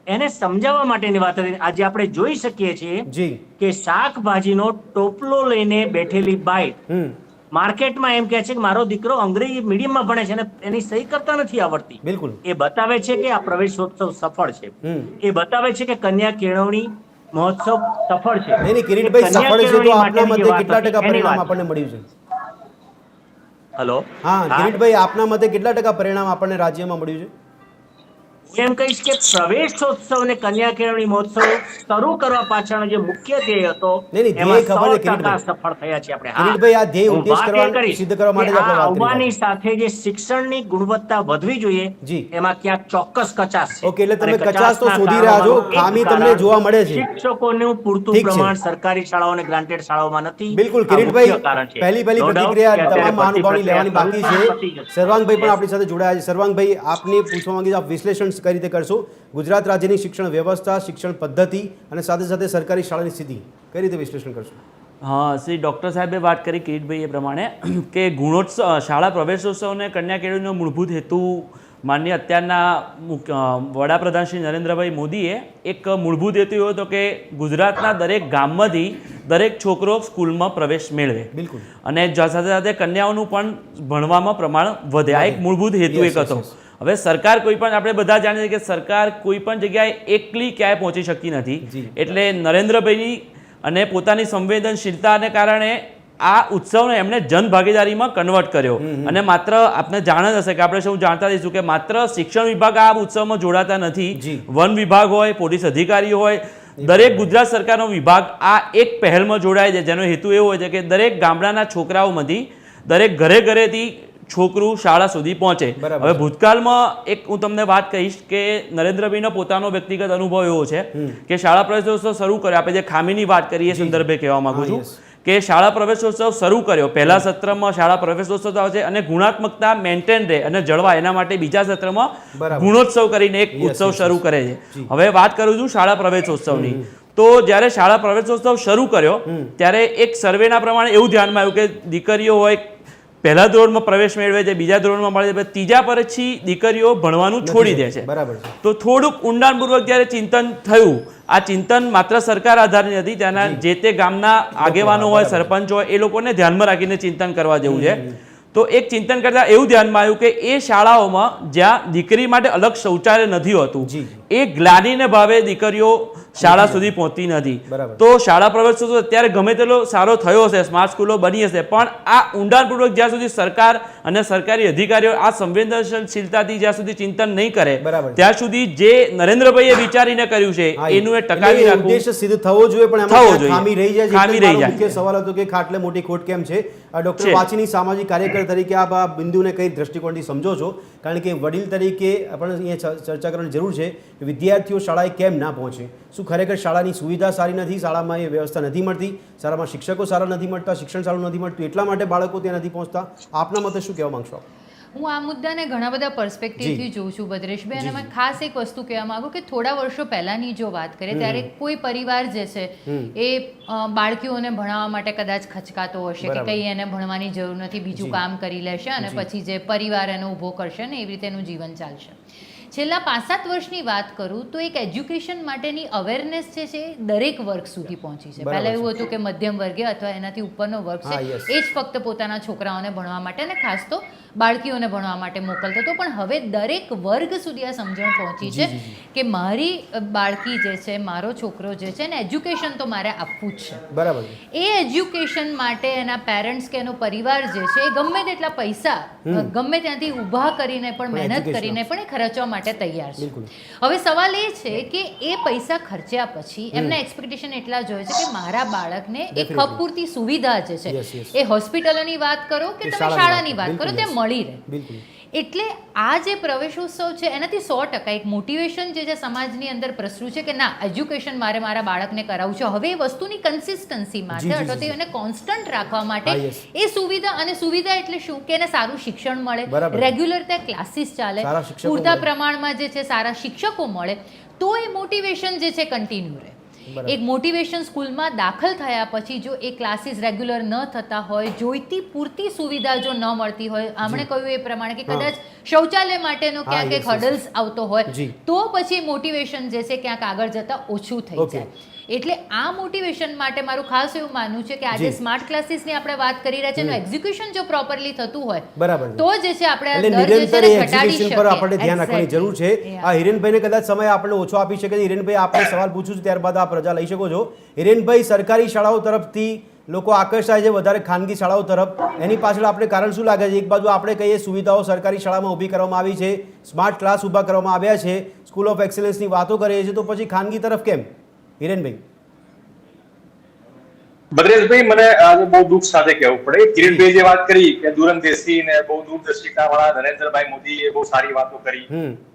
એને સમજાવવા માટેની વાત હતી. આજે આપણે જોઈ શકીએ છીએ કે શાકભાજીનો ટોપલો લઈને બેઠેલી બાઈ માર્કેટમાં એમ કહે છે કે મારો દીકરો અંગ્રેજી મીડિયમમાં ભણે છે અને એની સહી કરતા નથી આવડતી. બિલકુલ. એ બતાવે છે કે આ પ્રવેશોત્સવ સફળ છે. એ બતાવે છે કે કન્યા કેળવણી મહોત્સવ સફળ છે. નહીં, કિરીટભાઈ, સફળ છે તો આપના મતે કેટલા ટકા પરિણામ આપણને મળ્યું છે? હેલો. હા કિરીટભાઈ, આપના મતે કેટલા ટકા પરિણામ આપણને રાજ્યમાં મળ્યું છે? એમ કહીશ કે પ્રવેશોત્સવ અને કન્યા કેળવણી મહોત્સવ શરૂ કરવા પાછળનો જે મુખ્ય ધ્યેય હતો એમાં 100% સફળ થયા છે આપણે. કિરીટભાઈ, આ ધ્યેય ઉદ્દેશ સિદ્ધ કરવા માટે જ આપણે વાત કરી. આવવાની સાથે જે શિક્ષણની ગુણવત્તા વધવી જોઈએ એમાં ક્યાંક ચોક્કસ કચાશ છે. ઓકે, એટલે તમે કચાશ તો શોધી રહ્યા છો, ખામી તમને જોવા મળે છે. શિક્ષકોનું પૂરતું પ્રમાણ સરકારી શાળાઓ અને ગ્રાન્ટેડ શાળાઓમાં નથી. બિલકુલ કિરીટભાઈ, પહેલી પ્રતિક્રિયા તમામ મહાનુભાવોની લેવાની બાકી છે. સર્વાંગભાઈ પણ આપણી સાથે જોડાયા છે. સર્વાંગભાઈ, આપને પૂછવા માંગીશ, આપ વિશ્લેષણ કઈ રીતે કરશો ગુજરાત રાજ્યની શિક્ષણ વ્યવસ્થા, શિક્ષણ પદ્ધતિ અને સાથે સાથે સરકારી શાળાની સ્થિતિ કઈ રીતે વિશ્લેષણ કરશો? હા, શ્રી ડૉક્ટર સાહેબે વાત કરી કિરીટભાઈ એ પ્રમાણે કે ગુણોત્સવ, શાળા પ્રવેશોત્સવ અને કન્યા કેળવણીનો મૂળભૂત હેતુ માનનીય અત્યારના વડાપ્રધાન શ્રી નરેન્દ્રભાઈ મોદીએ એક મૂળભૂત હેતુ એવો હતો કે ગુજરાતના દરેક ગામમાંથી દરેક છોકરો સ્કૂલમાં પ્રવેશ મેળવે. બિલકુલ. અને સાથે સાથે કન્યાઓનું પણ ભણવામાં પ્રમાણ વધે. આ એક મૂળભૂત હેતુ એક હતો. હવે સરકાર કોઈ પણ, આપણે બધા જાણીએ કે સરકાર કોઈ પણ જગ્યાએ એકલી ક્યાંય પહોંચી શકતી નથી. એટલે નરેન્દ્રભાઈની અને પોતાની સંવેદનશીલતાને કારણે આ ઉત્સવને એમણે જનભાગીદારીમાં કન્વર્ટ કર્યો. અને માત્ર આપને જાણ જ હશે કે આપણે શું જાણતા રહીશું કે માત્ર શિક્ષણ વિભાગ આ ઉત્સવમાં જોડાતા નથી. વન વિભાગ હોય, પોલીસ અધિકારીઓ હોય, દરેક ગુજરાત સરકારનો વિભાગ આ એક પહેલમાં જોડાય છે, જેનો હેતુ એવો હોય છે કે દરેક ગામડાના છોકરાઓમાંથી દરેક ઘરેથી છોકરું શાળા સુધી પહોંચે. હવે ભૂતકાળમાં એક હું તમને વાત કહીશ કે નરેન્દ્રભાઈનો પોતાનો વ્યક્તિગત અનુભવ એવો છે કે શાળા પ્રવેશોત્સવ શરૂ કર્યો. આપણે જે ખામીની વાત કરીએ એ સંદર્ભે કહેવા માંગુ છું કે શાળા પ્રવેશોત્સવ શરૂ કર્યો, પહેલા સત્રમાં શાળા પ્રવેશોત્સવ આવે છે અને ગુણાત્મકતા મેન્ટેન રહે અને જળવાય એના માટે બીજા સત્રમાં ગુણોત્સવ કરીને એક ઉત્સવ શરૂ કરે છે. હવે વાત કરું છું શાળા પ્રવેશોત્સવની. તો જ્યારે શાળા પ્રવેશોત્સવ શરૂ કર્યો ત્યારે એક સર્વેના પ્રમાણે એવું ધ્યાનમાં આવ્યું કે દીકરીઓ હોય પહેલા ધોરણમાં પ્રવેશ મેળવે છે, બીજા ધોરણમાં મળે છે, ત્રીજા પછી દીકરીઓ ભણવાનું છોડી દે છે. બરાબર. તો થોડુંક ઊંડાણપૂર્વક જ્યારે ચિંતન થયું, આ ચિંતન માત્ર સરકાર આધારની નથી, ત્યાંના જે તે ગામના આગેવાનો હોય, સરપંચ હોય, એ લોકોને ધ્યાનમાં રાખીને ચિંતન કરવા જેવું છે. તો એક ચિંતન કરતા એવું ધ્યાનમાં આવ્યું કે એ શાળાઓમાં જ્યાં દીકરી માટે અલગ શૌચાલય નથી હોતું, એ ગ્લાનીને ભાવે દીકરીઓ શાળા સુધી પહોંચતી નથી. તો શાળા પ્રવેશોત્સવ અત્યારે ગમે તેટલો સારો થયો હશે, સ્માર્ટ સ્કૂલો બની હશે, પણ આ ઊંડાણપૂર્વક જ્યાં સુધી સરકાર અને સરકારી અધિકારીઓ આ સંવેદનશીલતાથી જ્યાં સુધી ચિંતન નહીં કરે ત્યાં સુધી જે નરેન્દ્રભાઈએ વિચારીને કર્યું છે એનું એ ટકાવી રાખવું ઉદ્દેશ્ય સિદ્ધ થવો જોઈએ, પણ એમાં ખામી રહી જાય. ખામી રહી જાય. મુખ્ય સવાલ હતો કે ખાટલે મોટી ખોટ કેમ છે. ડોક્ટર વાચીની સામાજિક કાર્યકર તરીકે આપ આ બિંદુને કઈ દ્રષ્ટિકોણથી સમજો છો? કારણ કે વડીલ તરીકે આપણે અહીંયા ચર્ચા કરવાની જરૂર છે કે વિદ્યાર્થીઓ શાળાએ કેમ ના પહોંચે. શું ખરેખર શાળાની સુવિધા સારી નથી, શાળામાં એ વ્યવસ્થા નથી મળતી, શાળામાં શિક્ષકો સારા નથી મળતા, શિક્ષણ સારું નથી મળતું, એટલા માટે બાળકો ત્યાં નથી પહોંચતા? આપના મતે શું કહેવા માંગશો? હું આ મુદ્દાને ઘણા બધા પર્સપેક્ટિવથી જોઉં છું ભદ્રેશભાઈ, અને ખાસ એક વસ્તુ કહેવા માંગુ કે થોડા વર્ષો પહેલાની જો વાત કરીએ ત્યારે કોઈ પરિવાર જે છે એ બાળકીઓને ભણાવવા માટે કદાચ ખચકાતો હશે કે કંઈ એને ભણવાની જરૂર નથી, બીજું કામ કરી લેશે અને પછી જે પરિવાર એનો ઊભો કરશે ને એવી રીતે એનું જીવન ચાલશે. છેલ્લા 5-7 વર્ષની વાત કરું તો એક એજ્યુકેશન માટેની અવેરનેસ છે દરેક વર્ગ સુધી પહોંચી છે. પહેલાં એવું હતું કે મધ્યમ વર્ગે અથવા એનાથી ઉપરનો વર્ગ છે એ જ ફક્ત પોતાના છોકરાઓને ભણવા માટે અને ખાસ તો બાળકીઓને ભણવા માટે મોકલતો હતો, પણ હવે દરેક વર્ગ સુધી આ સમજણ પહોંચી છે કે મારી બાળકી જે છે, મારો છોકરો જે છે ને એજ્યુકેશન તો મારે આપવું જ છે. બરાબર. એ એજ્યુકેશન માટે એના પેરેન્ટ્સ કે એનો પરિવાર જે છે એ ગમે તેટલા પૈસા ગમે ત્યાંથી ઊભા કરીને પણ મહેનત કરીને પણ એ ખર્ચવા માટે તૈયાર છે. હવે સવાલ એ છે કે એ પૈસા ખર્ચ્યા પછી એમના એક્સપેક્ટેશન એટલા જ હોય છે કે મારા બાળકને એ ખપ પૂરતી સુવિધા જે છે, એ હોસ્પિટલોની વાત કરો કે તમે શાળાની વાત કરો, તે મળી રહે. એટલે આ જે પ્રવેશોત્સવ છે એનાથી 100% એક મોટિવેશન જે છે સમાજની અંદર પ્રસર્યું છે કે ના, એજ્યુકેશન મારે મારા બાળકને કરાવવું છે. હવે એ વસ્તુની કન્સિસ્ટન્સી માટે અથવા તો એને કોન્સ્ટન્ટ રાખવા માટે એ સુવિધા, અને સુવિધા એટલે શું કે એને સારું શિક્ષણ મળે, રેગ્યુલર ત્યાં ક્લાસીસ ચાલે, પૂરતા પ્રમાણમાં જે છે સારા શિક્ષકો મળે, તો એ મોટિવેશન જે છે કન્ટિન્યુ રહે. એક મોટિવેશન સ્કૂલમાં દાખલ થયા પછી જો એ ક્લાસીસ રેગ્યુલર ન થતા હોય, જોઈતી પૂરતી સુવિધા જો ન મળતી હોય, આમણે કહ્યું એ પ્રમાણે કે કદાચ શૌચાલય માટેનો ક્યાંક એક હર્ડલ્સ આવતો હોય, તો પછી મોટિવેશન જે છે ક્યાંક આગળ જતા ઓછું થઈ જાય. એટલે આ મોટિવેશન માટે મારું ખાસ એવું માનવું છે કે આજે સ્માર્ટ ક્લાસીસની આપણે વાત કરી રહ્યા છે, એનું એક્ઝિક્યુશન જો પ્રોપરલી થતું હોય તો જે છે આપણે નિરંતર એક્ઝિક્યુશન પર આપણે ધ્યાન રાખવાની જરૂર છે. આ હિરેનભાઈને કદાચ સમય આપણે ઓછો આપી શકે છે. હિરેનભાઈ, આપણે સવાલ પૂછું છું, ત્યારબાદ આપ રજા લઈ શકો છો. હિરેનભાઈ, સરકારી શાળાઓ તરફથી લોકો આકર્ષાય છે વધારે ખાનગી શાળાઓ તરફ, એની પાછળ આપણે કારણ શું લાગે છે? એક બાજુ આપણે કહીએ સુવિધાઓ સરકારી શાળામાં ઊભી કરવામાં આવી છે, સ્માર્ટ ક્લાસ ઊભા કરવામાં આવ્યા છે, સ્કૂલ ઓફ એક્સેલન્સની વાતો કરીએ છીએ, તો પછી ખાનગી તરફ કેમ? હિરેનભાઈ. ભદ્રેશભાઈ, મને આજે બહુ દુઃખ સાથે કહેવું પડે, કિરીટભાઈ જે વાત કરી કે દૂરંદેશી ને બહુ દૂરદર્શિતા વાળા નરેન્દ્રભાઈ મોદીએ બહુ સારી વાતો કરી.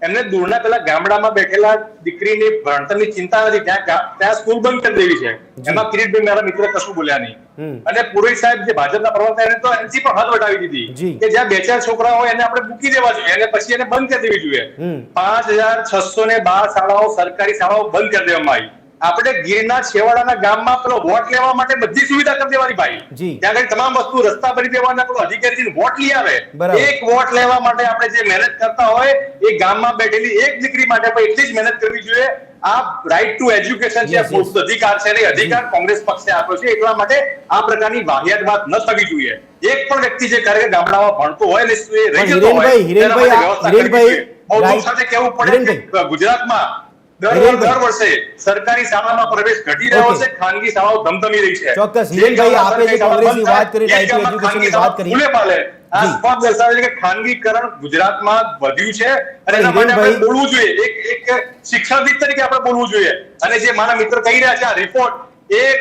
એમને દૂરના પેલા ગામડામાં બેઠેલા દીકરીની ભણતરની ચિંતા નથી, ત્યાં સ્કૂલ બંધ કરી દેવી છે. એમાં કિરીટભાઈ મારા મિત્ર કશું બોલ્યા નહીં. અને પુરોહિત સાહેબ જે ભાજપના પ્રવક્તા એને તો એનસી પણ હદ વટાવી દીધી કે જ્યાં 2-4 છોકરા હોય એને આપણે મૂકી દેવા જોઈએ અને પછી એને બંધ કરી દેવી જોઈએ. 5612 શાળાઓ, સરકારી શાળાઓ બંધ કરી દેવામાં આવી. આપણે ગીરના છેવાડાના ગામમાં પેલો વોટ લેવા માટે બધી સુવિધા કરી દેવાની ભાઈ. ત્યાં આગળ તમામ વસ્તુ રસ્તા ભરી દેવાના, પેલો અધિકારી વોટ લઈ આવે. એક વોટ લેવા માટે આપણે જે મહેનત કરતા હોય એ ગામમાં બેઠેલી એક દીકરી માટે પણ એટલી જ મહેનત કરવી જોઈએ. આ રાઈટ ટુ એજ્યુકેશન છે, મૂળભૂત અધિકાર છે, અને અધિકાર કોંગ્રેસ પક્ષે આપ્યો છે. એટલા માટે આ પ્રકારની વાહિયાત વાત ન થવી જોઈએ. એક પણ વ્યક્તિ જે ખરેખર ગામડામાં ભણતો હોય ને રહી જતો હોય, બહુ દુઃખ સાથે કહેવું પડે કે ગુજરાતમાં દર વર્ષે સરકારી શાળામાં પ્રવેશ ઘટી રહ્યો છે, ખાનગી શાળાઓ ધમધમી રહી છે. ચોક્કસ. હિરેનભાઈ, આપે જે કોંગ્રેસની વાત કરી, રાઈટ ટુ એજ્યુકેશનની વાત કરી, ભૂલે પાલે આ સ્પષ્ટ દર્શાવે છે કે ખાનગીકરણ ગુજરાતમાં વધ્યું છે અને એના માટે આપણે બોલવું જોઈએ. એક શિક્ષણવિદ તરીકે આપણે બોલવું જોઈએ. અને જે મારા મિત્ર કહી રહ્યા છે, આ રિપોર્ટ એક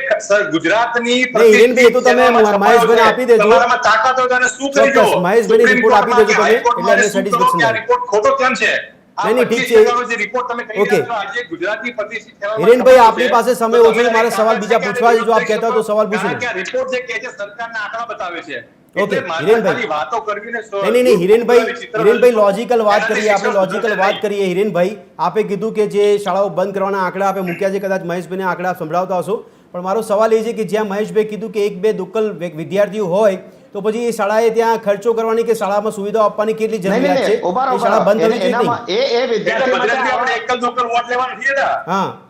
ગુજરાતની હિરેનભાઈ, તો તમે મહેશભાઈને આપી દેજો. તમારામાં તાકાત હોય તો એને શું કરી દો. મહેશભાઈને રિપોર્ટ આપી દેજો તમે, એટલે એમને સેટિસ્ફેક્શન મળે. આ રિપોર્ટ ખોટો કેમ છે? ઠીક છે. હિરેનભાઈ, આપની પાસે સમય ઓછો છે, મારે સવાલ બીજા પૂછવા છે. જો આપ કહેતા હો તો સવાલ પૂછો. રિપોર્ટ જે કહે છે સરકારના આંકડા બતાવે છે. ઓકે હિરેનભાઈ, વાતો કરવી નહીં હિરેનભાઈ લોજિકલ વાત કરીએ, આપણે લોજિકલ વાત કરીએ. હિરેનભાઈ, આપે કીધું કે જે શાળાઓ બંધ કરવાના આંકડા આપે મૂક્યા છે, કદાચ મહેશભાઈને આંકડા સંભળાવતા હશો, પણ મારો સવાલ એ છે કે જ્યાં મહેશભાઈ કીધું કે 1-2 દુક્કલ વિદ્યાર્થીઓ હોય તો પછી એ શાળાએ ત્યાં ખર્ચો કરવાની કે શાળામાં સુવિધાઓ આપવાની કેટલી જરૂરિયાત છે? એ શાળા બંધ થવી જોઈએ નહીં. આપણે એકલ દુક્કલ વોટ લેવા નથી જતા.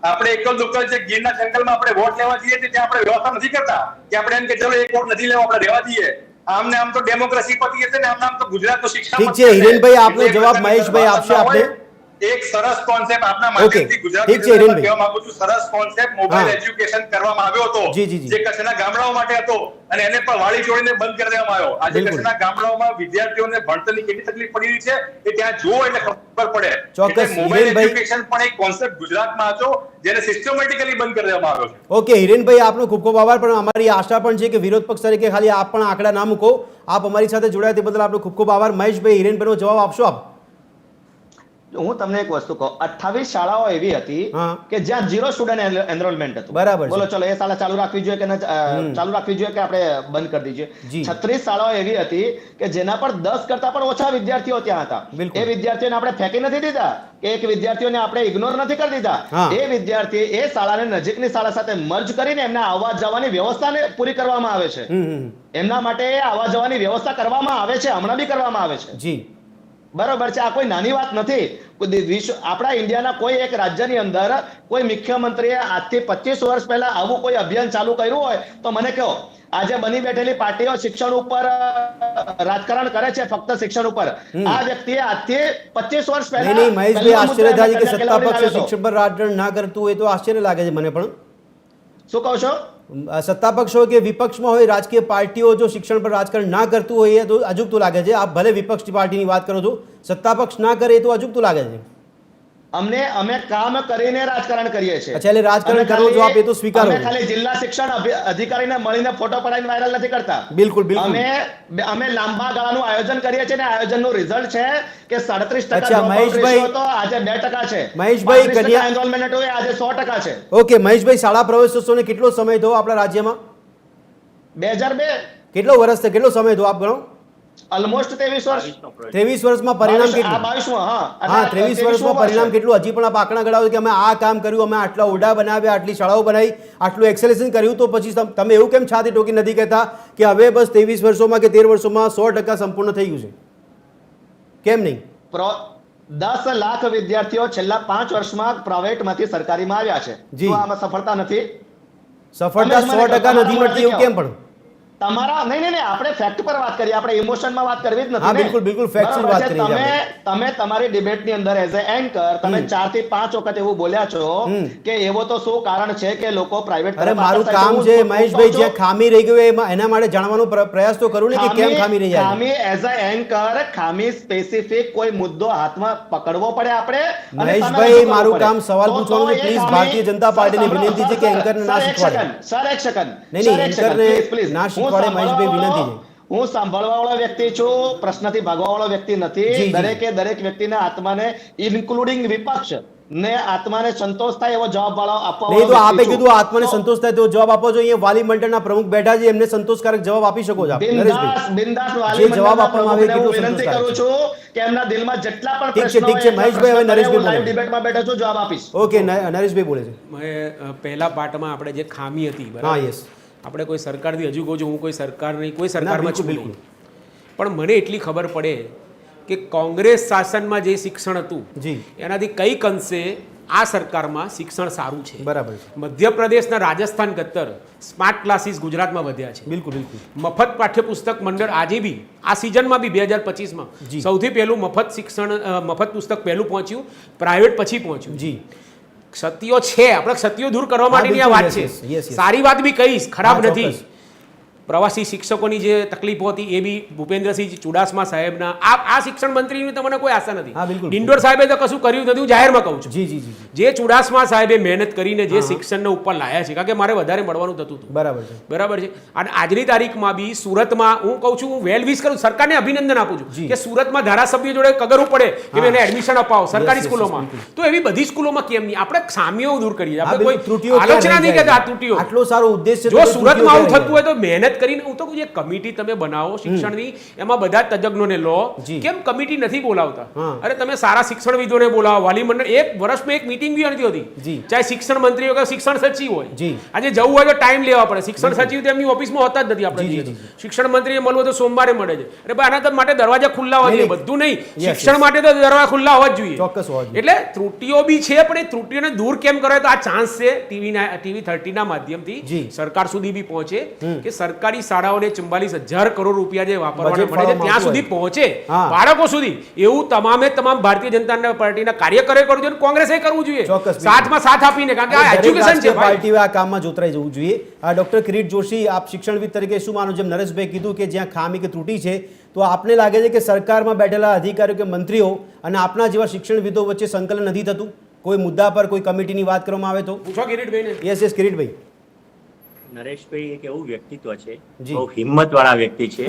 આપણે એકલ દુક્કલ જે ગીરના જંગલમાં આપણે વોટ લેવા જઈએ ત્યાં આપણે વ્યવસ્થા નથી કરતા કે આપણે એમ કે ચલો એક વોટ નથી લેવા, આપણે રહેવા દઈએ. આમ ને આમ તો ડેમોક્રેસી પતી હશે ને આમ આમ તો ગુજરાતનું શિક્ષણ ઠીક છે, હિરેનભાઈ, આપનો જવાબ મહેશભાઈ આપશે આપને. એક સરસ કોન્સેપ્ટ આપના ઓકે, માધ્યમથી ગુજરાતી ઠીક છે, હિરેનભાઈ. કહેવા માંગુ છું, સરસ કોન્સેપ્ટ મોબાઈલ હા. એજ્યુકેશન કરવામાં આવ્યો હતો જી, જી, જી. જે કચ્છના ગામડાઓ માટે હતો અને એને પણ વાળી જોડીને બંધ કરી દેવામાં આવ્યો. આજે બિલકુલ. કચ્છના ગામડાઓમાં વિદ્યાર્થીઓને ભણતરની કેટલી તકલીફ પડી રહી છે એ ત્યાં જુઓ એટલે ખબર પડે. ચોક્કસ, એટલે મોબાઈલ હિરેનભાઈ. એજ્યુકેશન પણ એક કોન્સેપ્ટ ગુજરાતમાં હતો જેને સિસ્ટમેટિકલી બંધ કરી દેવામાં આવ્યો છે. ઓકે હિરેનભાઈ, આપનો ખૂબ ખૂબ આભાર. પણ અમારી આશા પણ છે કે વિરોધ પક્ષ તરીકે ખાલી આપ પણ આંકડા ના મૂકો. આપ અમારી સાથે જોડાયા તે બદલ આપનો ખૂબ ખૂબ આભાર. મહેશભાઈ, હિરેનભાઈનો જવાબ આપશો આપ? હું તમને એક વસ્તુ કહું, 28 શાળાઓ એવી હતી હા. કે જ્યાં 0 સ્ટુડન્ટ એનરોલમેન્ટ હતું. બરાબર છે. બોલો ચલો એ શાળા ચાલુ રાખવી જોઈએ કે ચાલુ રાખવી જોઈએ કે આપણે બંધ કરી દીજીએ? જી. 36 શાળાઓ એવી હતી કે જેના પર 10 કરતા પણ ઓછા વિદ્યાર્થીઓ ત્યાં હતા. બિલકુલ. એ વિદ્યાર્થીઓને આપણે ફેંકી નથી દીધા કે એક વિદ્યાર્થીઓને આપણે ઇગ્નોર નથી કરી દીધા. હા. એ વિદ્યાર્થી એ શાળાને નજીકની શાળા સાથે મર્જ કરીને એમના આવવા જવાની વ્યવસ્થાને પૂરી કરવામાં આવે છે. એમના માટે આવવા જવાની વ્યવસ્થા કરવામાં આવે છે, હમણાં બી કરવામાં આવે છે. જી, બરોબર છે, આ કોઈ નાની વાત નથી. આપણા ઇન્ડિયાના કોઈ એક રાજ્યની અંદર કોઈ મુખ્યમંત્રીએ આજથી 25 વર્ષ પહેલા આવું કોઈ અભિયાન ચાલુ કર્યું હોય તો મને કહો. આજે બની બેઠેલી પાર્ટીઓ શિક્ષણ ઉપર રાજકારણ કરે છે, ફક્ત શિક્ષણ ઉપર. આ વ્યક્તિએ આજથી 25 વર્ષ પહેલા નહીં મહેશભાઈ, આશ્ચર્ય થાય છે કે સત્તા પક્ષ આવ્યો હતો. શિક્ષણ પર રાજકારણ ના કરતું હોય તો આશ્ચર્ય લાગે છે મને પણ. શું કહો છો? સત્તા પક્ષ હોય કે વિપક્ષમાં હોય, રાજકીય પાર્ટીઓ જો શિક્ષણ પર રાજકારણ ના કરતું હોય તો અજુગતું લાગે છે. આપ ભલે વિપક્ષની પાર્ટીની વાત કરો છો, સત્તા પક્ષ ના કરે તો અજુગતું લાગે છે. અમે કામ કરીને રાજકારણ કરીએ છીએ. અચ્છા, એટલે રાજકારણ કરો છો આપ, એ તો સ્વીકારો અમે છો. ખાલી જિલ્લા શિક્ષણ અધિકારીને મળીને ફોટો પડાવીને વાયરલ નથી કરતા. બિલકુલ, બિલકુલ. અમે લાંબા ગાળાનું આયોજન કરીએ છીએ ને આયોજનનું રિઝલ્ટ છે કે 37% અચ્છા, મહેશભાઈ. હતો, આજે 2% છે. મહેશભાઈ, 35% એનરોલમેન્ટ હતું, આજે 100% છે. ઓકે મહેશભાઈ, શાળા પ્રવેશોત્સવને કેટલો સમય થયો આપણા રાજ્યમાં? 2002 કેટલો વર્ષ થયો, કેટલો સમય થયો આપ ગણો? ઓલમોસ્ટ 23 વર્ષ. 23 વર્ષમાં પરિણામ આ કેટલું? 22માં, હા. હા, 23 વર્ષમાં પરિણામ કેટલું? હજી પણ આપ આંકડા ગણાવો કે અમે આ કામ કર્યું, અમે આટલા ઓરડા બનાવ્યા, આટલી શાળાઓ બનાવી, આટલું એક્સેલેશન કર્યું, તો પછી તમે એવું કેમ છાતી ટોકી નથી કહેતા કે હવે બસ 23 વર્ષોમાં કે 13 વર્ષોમાં 100% સંપૂર્ણ થઈ ગયું છે? કેમ નહીં? 10 લાખ વિદ્યાર્થીઓ છેલ્લા 5 વર્ષમાં પ્રાઇવેટમાંથી સરકારીમાં આવ્યા છે. જી. તો આમાં સફળતા નથી? સફળતા 100% નથી મળતી એવું કેમ પણ? તમારા નહીં આપણે ફેક્ટ પર વાત કરીએ, આપણે ઇમોશનમાં વાત કરવી જ નથી. હા, ને? બિલકુલ, બિલકુલ, facts ની બરાબર વાત છે. કરીએ છીએ તમે તમારી ડિબેટની અંદર એઝ અ એન્કર તમે 4 થી 5 વખત એવું બોલ્યા છો કે એવો તો શું કારણ છે કે લોકો પ્રાઇવેટ અરે મારું કામ છે મહેશભાઈ, જે ખામી રહી ગયું એના માટે જાણવાનો પ્રયાસ તો કરું ને કે કેમ ખામી રહી જાય. ખામી એઝ અ એન્કર, ખામી સ્પેસિફિક કોઈ મુદ્દો હાથમાં પકડવો પડે આપણે. અને સામે મહેશભાઈ, રજૂ કરવું મારું પડે. કામ સવાલ તો પૂછવાનું છે. એ પ્લીઝ, ખામી- ભારતીય જનતા પાર્ટીની વિનંતી છે કે એન્કરને ના શીખવાડે. સર એક સેકન્ડ. નહીં, નહીં, એન્કરને ના શીખવાડે મહેશભાઈ, વિનંતી છે. હું સાંભળવા વાળો વ્યક્તિ છું, પ્રશ્નથી ભાગવા વાળો વ્યક્તિ નથી. જી, જી. દરેકે દરેક વ્યક્તિના આત્માને ઇન્ક્લુડિંગ વિપક્ષ ને આત્માને સંતોષ થાય એવો જવાબ વાળો આપવા નહીં તો વાળો આપે વ્યક્તિ છું. કીધું આત્માને તો સંતોષ થાય તો જવાબ આપો છો. અહીંયા વાલી મંડળના પ્રમુખ બેઠા છે, એમને સંતોષકારક જવાબ આપી શકો છો આપ, નરેશભાઈ. બિંદાસ વાલી જે જવાબ મંડળના આપવામાં આવે પ્રમુખને હું કેટલું વિનંતી કરું સંતોષકારક છું કે એમના દિલમાં જેટલા પણ ઠીક છે, પ્રશ્નો ઠીક છે, મહેશભાઈ, હવે નરેશભાઈ બોલે. લાઈવ ડિબેટમાં બેઠો છું, જવાબ આપીશ. ઓકે, નરેશભાઈ બોલે છે. મેં પહેલા પાર્ટમાં આપણે જે ખામી હતી, હા, બરાબર, યસ. આપણે કોઈ સરકારથી હજુ કહું છું, હું કોઈ સરકાર નહીં, કોઈ સરકારમાં છું બિલકુલ, નહીં. પણ મને એટલી ખબર પડે કે કોંગ્રેસ શાસનમાં જે શિક્ષણ હતું જી. એનાથી કઈક અંશે આ સરકારમાં શિક્ષણ સારું છે. બરાબર છે. મધ્યપ્રદેશના રાજસ્થાન કત્તર સ્માર્ટ ક્લાસીસ ગુજરાતમાં વધ્યા છે. બિલકુલ, બિલકુલ. મફત પાઠ્યપુસ્તક મંડળ આજે બી આ સિઝનમાં બી 2025માં જી. સૌથી પહેલું મફત પુસ્તક પહેલું પહોંચ્યું, પ્રાઇવેટ પછી પહોંચ્યું. જી. ક્ષતિઓ છે, આપણે ક્ષતિઓ દૂર કરવા માટેની આ વાત છે. બિલકુલ, yes, yes. સારી વાત બી કહીશ, ખરાબ હા, નથી. ચોક્કસ. પ્રવાસી શિક્ષકોની જે તકલીફો હતી એ બી ભૂપેન્દ્રસિંહ ચુડાસમા સાહેબના આ શિક્ષણ મંત્રીની તમને કોઈ આશા નથી. હા, બિલકુલ. ડિંડોર સાહેબે તો કશું કર્યું નથી, હું જાહેરમાં કહું છું. જી, જી, જી, જી. જે ચુડાસમા સાહેબે મહેનત કરીને જે શિક્ષણને ઉપર લાયા છે, કારણ કે મારે વધારે મળવાનું થતું હતું, બરાબર છે. બરાબર છે. અને આજની તારીખમાં બી સુરતમાં હું કહું છું, હું વેલ વિશ કરું, સરકારને અભિનંદન આપું છું જી. કે સુરતમાં ધારાસભ્ય જોડે કગરવું પડે કે હા. એને એડમિશન અપાવો સરકારી yes, સ્કૂલોમાં. બિલકુલ. તો એવી બધી સ્કૂલોમાં કેમ નહીં? આપણે ખામીઓ દૂર કરીએ, હા, આપણે બિલકુલ, કોઈ ત્રુટીઓ ક્યાં આલોચના રહી નહીં જાય કરતા આ છે? ત્રુટીઓ. આટલો સારો ઉદ્દેશ છે જો તો સુરતમાં ત્રુટીઓ આવું ક્યાં થતું હોય તો મહેનત કરીને, હું તો કહું જે કમિટી તમે બનાવો શિક્ષણની, એમાં બધા તજજ્ઞોને લો. જી. કેમ કમિટી નથી બોલાવતા? હા. અરે તમે સારા શિક્ષણવિદોને બોલાવો, વાલી મંડળ, એક વર્ષમાં એક મીટિંગ બી નથી હોતી. જી. ચાહે શિક્ષણ મંત્રી હોય કે શિક્ષણ સચિવ હોય. જી. આજે જવું હોય તો ટાઈમ લેવા પડે. શિક્ષણ સચિવ તેમની ઓફિસમાં હોતા જ નથી. આપણે જી, જઈએ જી, છીએ. શિક્ષણ મંત્રીને મળવું તો સોમવારે મળે છે. અરે ભાઈ, આના તો માટે દરવાજા ખુલ્લા હોવા જોઈએ, નહીં, બધું નહીં. yes, શિક્ષણ yes. માટે તો દરવાજા ખુલ્લા હોવા જ જોઈએ. ચોક્કસ હોવા જોઈએ. એટલે ત્રુટીઓ બી છે, પણ એ ત્રુટીઓને દૂર કેમ કરે તો આ ચાન્સ છે ટીવી 30 ના માધ્યમથી જી. સરકાર સુધી બી પહોંચે કે સરકાર સરકારી શાળાઓને 44,000 કરોડ રૂપિયા જે વાપરવાના બજેટ મળે છે ત્યાં ફાળવવામાં સુધી પહોંચે હા. બાળકો સુધી, એવું તમામ ભારતીય જનતા પાર્ટીના કાર્યકરોએ કરવું જોઈએ, કોંગ્રેસે કરવું જોઈએ, ચોક્કસ. સાથમાં સાથ આપીને, કારણ કે આ દરેક એજ્યુકેશન છે રાજકીય ભાઈ. પાર્ટીઓ આ કામમાં જોતરાઈ જવું જોઈએ. ડોક્ટર કિરીટ જોશી, આપ શિક્ષણવિદ તરીકે શું માનો? જેમ નરેશભાઈ કીધું કે જ્યાં ખામી કે ત્રુટિ છે, તો આપને લાગે છે કે સરકારમાં બેઠેલા અધિકારીઓ કે મંત્રીઓ અને આપના જેવા શિક્ષણવિદો વચ્ચે સંકલન નથી થતું? કોઈ મુદ્દા પર કોઈ કમિટીની વાત કરવામાં આવે તો? પૂછો કિરીટભાઈને. યસ કિરીટભાઈ. નરેશભાઈ એક એવું વ્યક્તિત્વ છે, જી. બહુ હિંમતવાળા વ્યક્તિ છે.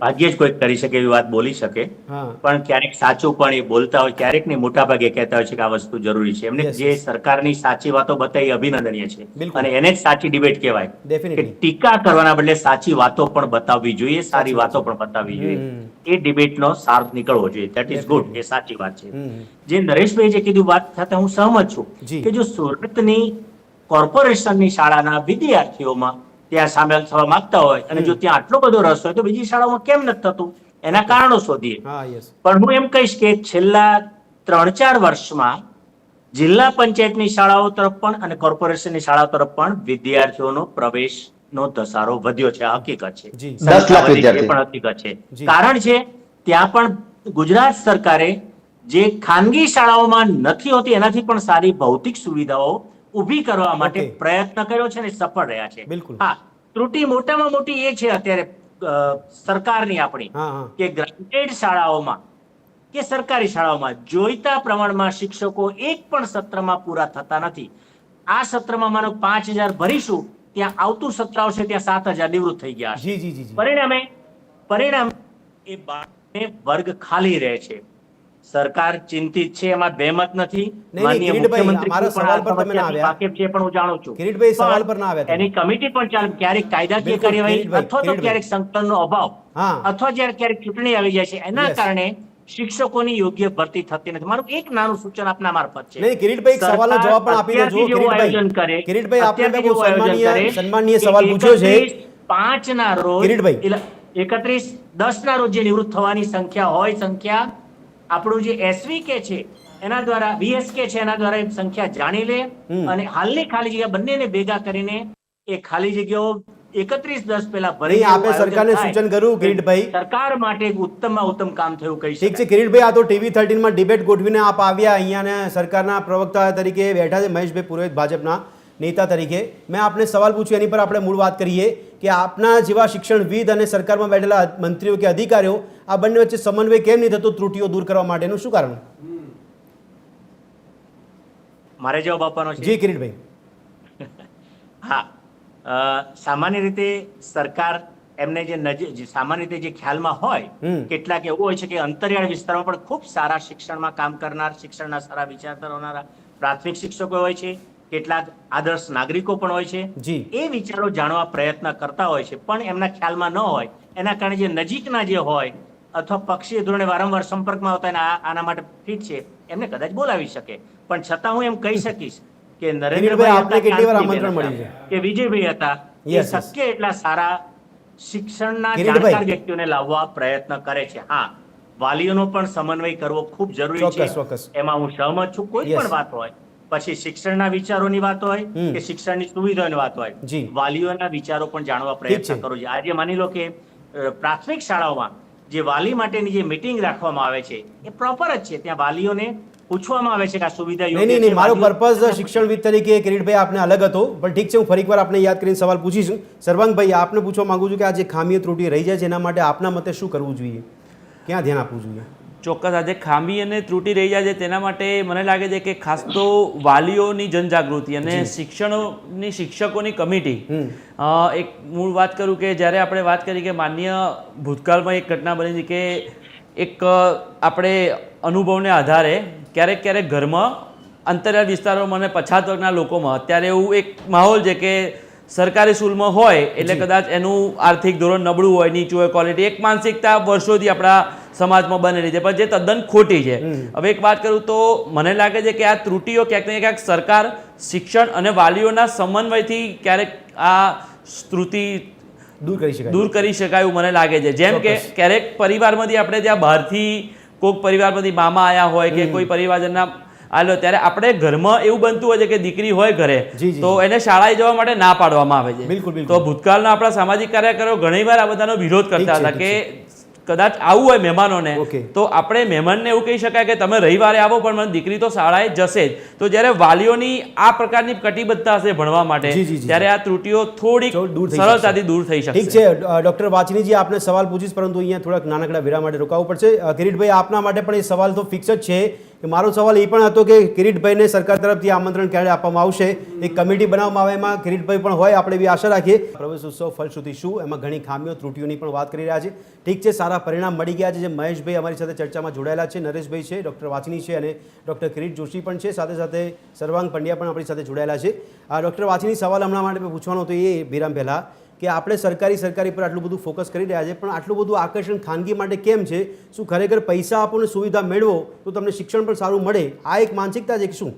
ભાગ્યે જ કોઈ કરી શકે એવી વાત બોલી શકે, હા. પણ ક્યારેક સાચું પણ એ બોલતા હોય, ક્યારેક ને મોટા ભાગે કહેતા હોય છે કે આ વસ્તુ જરૂરી છે. એમને Yes, જે સરકારની સાચી વાતો બતાવી અભિનંદનીય છે, બિલકુલ. અને એને જ સાચી ડિબેટ કહેવાય. કે Definitely. ટીકા કરવાના બદલે સાચી વાતો પણ બતાવવી જોઈએ, સારી વાતો પણ બતાવવી જોઈએ. એ ડિબેટનો સાર નીકળવો જોઈએ. ધેટ ઇઝ ગુડ, એ સાચી વાત છે. જે નરેશભાઈ જે કીધું વાત સાથે હું સહમત છું જી. કે જો સુરતની કોર્પોરેશનની શાળાના વિદ્યાર્થીઓમાં ત્યાં સામેલ થવા માંગતા હોય અને જો ત્યાં આટલો બધો રસ હોય તો બીજી શાળાઓમાં કેમ નથી થતું? એના કારણો શોધીએ. હા, યસ. પણ હું એમ કહીશ કે છેલ્લા 3-4 વર્ષમાં જિલ્લા પંચાયતની શાળાઓ તરફ પણ અને કોર્પોરેશનની શાળાઓ તરફ પણ વિદ્યાર્થીઓનો પ્રવેશનો ધસારો વધ્યો છે. આ હકીકત છે. જી. 10 લાખ સંખ્યા વધી છે, વિદ્યાર્થી. એ પણ હકીકત છે. જી. કારણ છે ત્યાં પણ ગુજરાત સરકારે જે ખાનગી શાળાઓમાં નથી હોતી એનાથી પણ સારી ભૌતિક સુવિધાઓ ઊભી કરવા માટે Okay. પ્રયત્ન કર્યો છે અને સફળ રહ્યા છે. બિલકુલ. હા, ત્રુટિ મોટામાં મોટી એ છે અત્યારે સરકારની આપણી હા, હા. કે ગ્રાન્ટેડ શાળાઓમાં કે સરકારી શાળાઓમાં જોઈતા પ્રમાણમાં શિક્ષકો એક પણ સત્રમાં પૂરા થતા નથી. આ સત્રમાં માનો 5,000 ભરીશું, ત્યાં આવતું સત્ર આવશે ત્યાં 7,000 નિવૃત્ત થઈ ગયા છે. જી જી જી જી. પરિણામે એ બાળકને વર્ગ ખાલી રહે છે. સરકાર ચિંતિત છે, એમાં બેમત નથી. નહીં, માનનીય કિરીટભાઈ, મુખ્યમંત્રી મારા પણ આ સવાલ પર તમે ના સમસ્યાથી આવ્યા. વાકેફ છે, પણ હું જાણું છું. કિરીટભાઈ, સવાલ પર ના આવ્યા તમે. એની કમિટી પણ ચાલે, ક્યારેક કાયદાકીય બિલકુલ, કાર્યવાહી કિરીટભાઈ, અથવા તો કિરીટભાઈ. ક્યારેક સંકલનનો અભાવ હા. અથવા જ્યારે ક્યારેક ચૂંટણી આવી જાય છે, એના Yes. કારણે શિક્ષકોની યોગ્ય ભરતી થતી નથી. મારું એક નાનું સૂચન આપના મારફત છે. નહીં, કિરીટભાઈ, એક સવાલનો સરકાર જવાબ પણ આપી દેજો. અત્યારથી જેવું આયોજન કરે, કિરીટભાઈ, કિરીટભાઈ, આપને અત્યારથી બહુ જેવું આયોજન કરે સન્માનીય કે સવાલ પૂછ્યો છે. 31/5 ના રોજ કિરીટભાઈ. 31/10 ના રોજ જે નિવૃત્ત થવાની સંખ્યા આપણું જે એસવીકે છે એના દ્વારા, વીએસકે છે એના દ્વારા એ સંખ્યા જાણી લે અને હાલની ખાલી જગ્યા બંનેને ભેગા કરીને એ ખાલી જગ્યાઓ 31/10 પહેલા ભરી નહીં, આપે દેવું આયોજન સરકારને થાય. સૂચન કર્યું, કિરીટભાઈ. સરકાર માટે એક ઉત્તમમાં ઉત્તમ કામ થયું કહી ઠીક છે શકાય. કિરીટભાઈ, આ તો TV13 ડિબેટ ગોઠવીને આપ આવ્યા અહીંયા ને સરકારના પ્રવક્તા તરીકે બેઠા છે મહેશભાઈ પુરોહિત, ભાજપના નેતા તરીકે. મેં આપને સવાલ પૂછ્યો, એની પર આપણે મૂળ વાત કરીએ કે આપના જેવા શિક્ષણવિદ અને સરકારમાં બેઠેલા મંત્રીઓ કે અધિકારીઓ આ બંને વચ્ચે સમન્વય કેમ નહીં થતો ત્રુટિઓ દૂર કરવા માટેનું શું કારણ? મારે જવાબ આપવાનો છે. જી કિરીટભાઈ. હા, સામાન્ય રીતે સરકાર એમને જે સામાન્ય રીતે જે ખ્યાલમાં હોય, કેટલાક એવું હોય છે કે અંતરિયાળ વિસ્તારમાં પણ ખૂબ સારા શિક્ષણમાં કામ કરનાર, શિક્ષણના સારા વિચાર ધરાવનારા પ્રાથમિક શિક્ષકો હોય છે, કેટલાક આદર્શ નાગરિકો પણ હોય છે. જી. એ વિચારો જાણવા પ્રયત્ન કરતા હોય છે, પણ એમના ખ્યાલમાં ન હોય. એના કારણે જે નજીકના જે હોય અથવા પક્ષીય ધોરણે વારંવાર સંપર્કમાં આવતા અને આના માટે ફિટ છે, એમને કદાચ બોલાવી શકે. પણ છતાં હું એમ કહી શકીશ કે કિરીટભાઈ, નરેન્દ્રભાઈ આપને હતા, કેટલી વાર કાંતિબેન આમંત્રણ હતા, મળ્યું છે? કે વિજયભાઈ હતા, એ Yes, yes. શક્ય એટલા સારા શિક્ષણના કિરીટભાઈ. જાણકાર વ્યક્તિઓને લાવવા પ્રયત્ન કરે છે. હા, વાલીઓનો પણ સમન્વય કરવો ખૂબ જરૂરી છે. ચોક્કસ, ચોક્કસ. એમાં હું સહમત છું. કોઈ Yes. પણ વાત હોય, પછી શિક્ષણના વિચારોની વાત હોય કે શિક્ષણની સુવિધાઓની વાત હોય, જી. વાલીઓના વિચારો પણ જાણવા ઠીક છે. પ્રયત્ન કરવો જોઈએ. આજે માની લો કે પ્રાથમિક શાળાઓમાં જે વાલી માટેની જે મીટિંગ રાખવામાં આવે છે એ પ્રોપર જ છે. ત્યાં વાલીઓને પૂછવામાં આવે છે કે આ સુવિધા નહીં યોગ્ય નહીં નહીં, છે. મારો વાલીઓ- પર્પઝ શિક્ષણવિદ તરીકે કિરીટભાઈ આપને અલગ હતો, પણ ઠીક છે, હું ફરીકવાર આપને યાદ કરીને સવાલ પૂછીશું. સર્વાંગભાઈ, આપને પૂછવા માંગુ છું કે આ જે ખામીઓ ત્રુટિ રહી જાય છે એના માટે આપના મતે શું કરવું જોઈએ, ક્યાં ધ્યાન આપવું જોઈએ? ચોક્કસ આજે ખામી અને ત્રુટિ રહી જાય છે તેના માટે મને લાગે છે કે ખાસ તો વાલીઓની જનજાગૃતિ અને શિક્ષકોની કમિટી. એક મૂળ વાત કરું કે જ્યારે આપણે વાત કરી કે માન્ય ભૂતકાળમાં એક ઘટના બની હતી કે એક આપણે અનુભવને આધારે ક્યારેક ઘરમાં અંતરિયાળ વિસ્તારોમાં અને પછાત વર્ગના લોકોમાં અત્યારે એવું એક માહોલ છે કે સરકારી સ્કૂલમાં હોય એટલે કદાચ એનું આર્થિક ધોરણ નબળું હોય, નીચું હોય, ક્વોલિટી, એક માનસિકતા વર્ષોથી આપણા સમાજમાં બનેલી છે, પણ જે તદ્દન ખોટી છે. હવે એક વાત કરું તો મને લાગે છે કે આ ત્રુટિઓ ક્યાંક ને ક્યાંક સરકાર, શિક્ષણ અને વાલીઓના સમન્વયથી ક્યારેક આ ત્રુટિ દૂર કરી શકાય એવું મને લાગે છે. જેમ કે ક્યારેક પરિવારમાંથી આપણે જ્યાં બહારથી કોઈક પરિવારમાંથી મામા આવ્યા હોય કે કોઈ પરિવારજનના આલ્યો ત્યારે આપણે ઘરમાં એવું બનતું હોય છે કે દીકરી હોય ઘરે જી, જી. તો એને શાળાએ જવા માટે ના પાડવામાં આવે છે. બિલકુલ, બિલકુલ. તો ભૂતકાળના આપણા સામાજિક કાર્યકરો ઘણીવાર આ બધાનો વિરોધ કરતા ઠીક હતા છે, કે કદાચ આવું હોય મહેમાનોને ઓકે. તો આપણે મહેમાનને એવું કહી શકાય કે તમે રવિવારે આવો પણ મને દીકરી તો શાળાએ જશે જ. તો જ્યારે વાલીઓની આ પ્રકારની કટિબદ્ધતા હશે ભણવા માટે જી, જી, જી. ત્યારે આ ત્રુટીઓ થોડીક દૂર થઈ સરળતાથી દૂર થઈ ઠીક શકશે. છે ડોક્ટર વાચનીજી આપને સવાલ પૂછીશ પરંતુ અહીંયા થોડાક નાનકડા વિરામ માટે રોકાવું પડશે. કિરીટભાઈ આપના માટે પણ એ સવાલ તો ફિક્સ જ છે કે મારો સવાલ એ પણ હતો કે કિરીટભાઈને સરકાર તરફથી આમંત્રણ ક્યારે આપવામાં આવશે, એક કમિટી બનાવવામાં આવે એમાં કિરીટભાઈ પણ હોય આપણે એવી આશા રાખીએ. પ્રવેશોત્સવ ફલશ્રુતિ શું, એમાં ઘણી ખામીઓ ત્રુટીઓની પણ વાત કરી રહ્યા છે. ઠીક છે, સારા પરિણામ મળી ગયા છે. જે મહેશભાઈ અમારી સાથે ચર્ચામાં જોડાયેલા છે, નરેશભાઈ છે, ડૉક્ટર વાચની છે અને ડૉક્ટર કિરીટ જોશી પણ છે, સાથે સાથે સર્વાંગ પંડ્યા પણ આપણી સાથે જોડાયેલા છે. આ ડૉક્ટર વાચની સવાલ હમણાં માટે પૂછવાનો હતો એ વિરામ પહેલાં કે આપણે સરકારી પર આટલું બધું ફોકસ કરી રહ્યા છે પણ આટલું બધું આકર્ષણ ખાનગી માટે કેમ છે? શું ખરેખર પૈસા આપો ને સુવિધા મેળવો તો તમને શિક્ષણ પણ સારું મળે, આ એક માનસિકતા છે કે શું?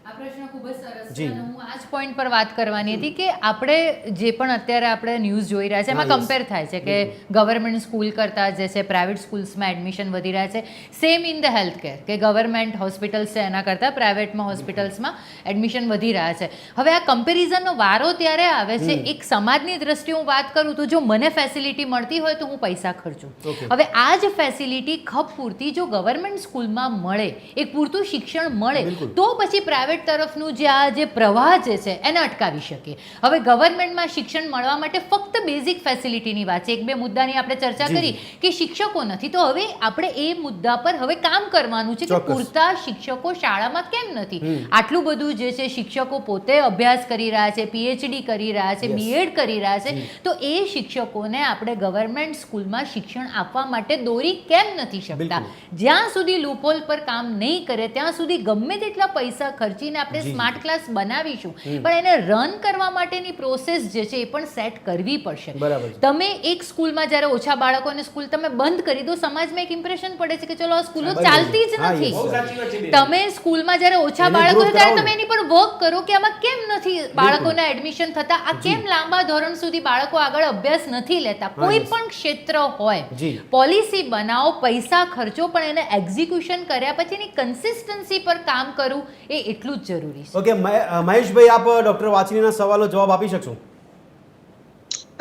આ પ્રશ્ન ખૂબ જ સરસ જી. છે અને હું આ જ પોઈન્ટ પર વાત કરવાની હતી કે આપણે જે પણ અત્યારે આપણે ન્યૂઝ જોઈ રહ્યા છે એમાં હા, yes. કમ્પેર થાય છે કે ગવર્મેન્ટ સ્કૂલ કરતાં જે છે પ્રાઇવેટ સ્કૂલ્સમાં એડમિશન વધી રહ્યા છે. Same in the health care કે ગવર્મેન્ટ હોસ્પિટલ્સ છે એના કરતાં પ્રાઇવેટમાં હોસ્પિટલ્સમાં એડમિશન વધી રહ્યા છે. હવે આ કમ્પેરિઝનનો વારો ત્યારે આવે છે એક સમાજની દ્રષ્ટિએ હું વાત કરું તો જો મને ફેસિલિટી મળતી હોય તો હું પૈસા ખર્ચું. Okay. હવે આ જ ફેસિલિટી ખપ પૂરતી જો ગવર્મેન્ટ સ્કૂલમાં મળે, એક પૂરતું શિક્ષણ મળે તો પછી પ્રાઇવેટ તરફનું જે આ જે પ્રવાહ જે છે એને અટકાવી શકીએ. હવે ગવર્મેન્ટમાં શિક્ષણ મળવા માટે ફક્ત બેઝિક ફેસિલિટીની વાત છે. એક બે મુદ્દાની આપણે ચર્ચા કરી કે શિક્ષકો નથી, તો હવે આપણે એ મુદ્દા પર હવે કામ કરવાનું છે કે ચોક્કસ. પૂરતા શિક્ષકો શાળામાં કેમ નથી. આટલું બધું જે છે શિક્ષકો પોતે અભ્યાસ કરી રહ્યા છે, પીએચડી કરી રહ્યા છે, બીએડ કરી રહ્યા છે, તો એ શિક્ષકોને આપણે ગવર્મેન્ટ સ્કૂલમાં શિક્ષણ આપવા માટે દોરી કેમ નથી શકતા? બિલકુલ. જ્યાં સુધી લૂપહોલ પર કામ નહીં કરે ત્યાં સુધી ગમે તેટલા પૈસા ખર્ચીને આપણે સ્માર્ટ ક્લાસ બનાવીશું પણ એને રન કરવા માટેની પ્રોસેસ જે છે એ પણ સેટ કરવી પડશે. બરાબર છે. તમે એક સ્કૂલમાં જ્યારે ઓછા બાળકોને સ્કૂલ તમે બંધ કરી દો, સમાજમાં એક ઇમ્પ્રેશન પડે છે કે ચલો આ સ્કૂલો બરાબર છે. ચાલતી જ હા, નથી. yes, બહુ સાચી વાત છે. તમે સ્કૂલમાં જ્યારે ઓછા એને બાળકો growth છે ત્યારે કરાવો તમે ને. એની પર વર્ક કરો કે આમાં કેમ નથી બાળકોના એડમિશન થતા, આ કેમ લાંબા ધોરણ સુધી બાળકો આગળ અભ્યાસ નથી લેતા. કોઈ yes. પણ ક્ષેત્ર હોય જી. પોલિસી બનાવો, પૈસા ખર્ચો, પણ એને એક્ઝિક્યુશન કર્યા પછી એની કન્સિસ્ટન્સી પર કામ કરવું એ એટલું જ જરૂરી છે. ઓકે મહેશભાઈ, આપ ડૉક્ટર વાચનીના સવાલો જવાબ આપી શકશો?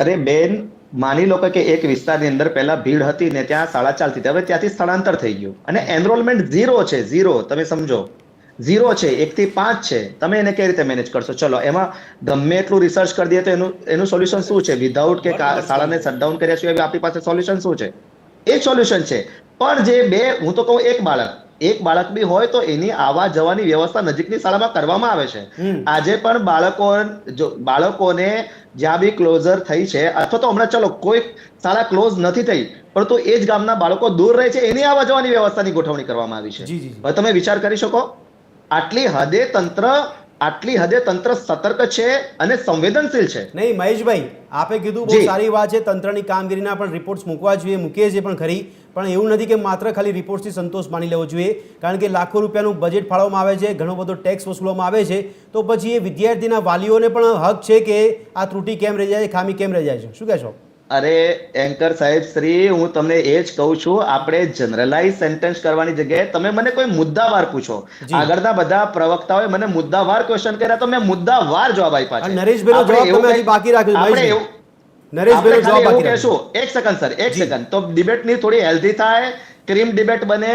અરે બેન, માની લો કે એક વિસ્તારની અંદર પહેલા ભીડ હતી ને ત્યાં શાળા ચાલતી હતી, હવે ત્યાંથી સ્થળાંતર થઈ ગયું અને એનરોલમેન્ટ 0 છે. 0 તમે સમજો, 0 છે, 1 થી 5 છે. તમે એને કેવી રીતે મેનેજ કરશો? ચલો એમાં ગમે એટલું રિસર્ચ કરી દઈએ તો એનું સોલ્યુશન શું છે? વિધાઉટ કે શાળાને શટડાઉન કર્યા સિવાય આપણી પાસે સોલ્યુશન શું છે? એ સોલ્યુશન છે. પણ જે હું તો કહું એક બાળક બી હોય તો એની આવવા જવાની વ્યવસ્થા નજીકની શાળામાં કરવામાં આવે છે. આજે પણ બાળકોને જ્યાં બી ક્લોઝર થઈ છે અથવા તો હમણાં ચલો કોઈ શાળા ક્લોઝ નથી થઈ પરંતુ એ જ ગામના બાળકો દૂર રહે છે એની આવવા જવાની વ્યવસ્થાની ગોઠવણી કરવામાં આવી છે. હવે તમે વિચાર કરી શકો આટલી હદે તંત્ર સતર્ક છે અને સંવેદનશીલ છે. નહીં મહેશભાઈ, આપે કીધું બહુ સારી વાત છે, તંત્રની કામગીરીના પણ રિપોર્ટ્સ મૂકવા જોઈએ, મૂકીએ છીએ પણ ખરી, પણ એવું નથી કે માત્ર ખાલી રિપોર્ટ્સથી સંતોષ માની લેવો જોઈએ, કારણ કે લાખો રૂપિયાનું બજેટ ફાળવવામાં આવે છે, ઘણો બધો ટેક્સ વસૂલવામાં આવે છે, તો પછી એ વિદ્યાર્થીના વાલીઓને પણ હક છે કે આ ત્રુટિ કેમ રહી જાય, ખામી કેમ રહી જાય છે. શું કહેશો? અરે એન્કર સાહેબ શ્રી, હું તમને એ જ કહું છું, આપણે જનરલાઇઝ સેન્ટેન્સ કરવાની જગ્યાએ તમે મને કોઈ મુદ્દાવાર પૂછો. આગળના બધા પ્રવક્તાઓએ મને મુદ્દાવાર ક્વેશ્ચન કર્યા તો મેં મુદ્દાવાર જવાબ આપ્યા છે. નરેશભાઈનો જવાબ તમે હજી બાકી રાખ્યો. નરેશભાઈનો જવાબ બાકી રાખ્યો. એક સેકન્ડ સર, એક સેકન્ડ. તો ડિબેટની થોડી હેલ્ધી થાય, ક્રીમ ડિબેટ બને,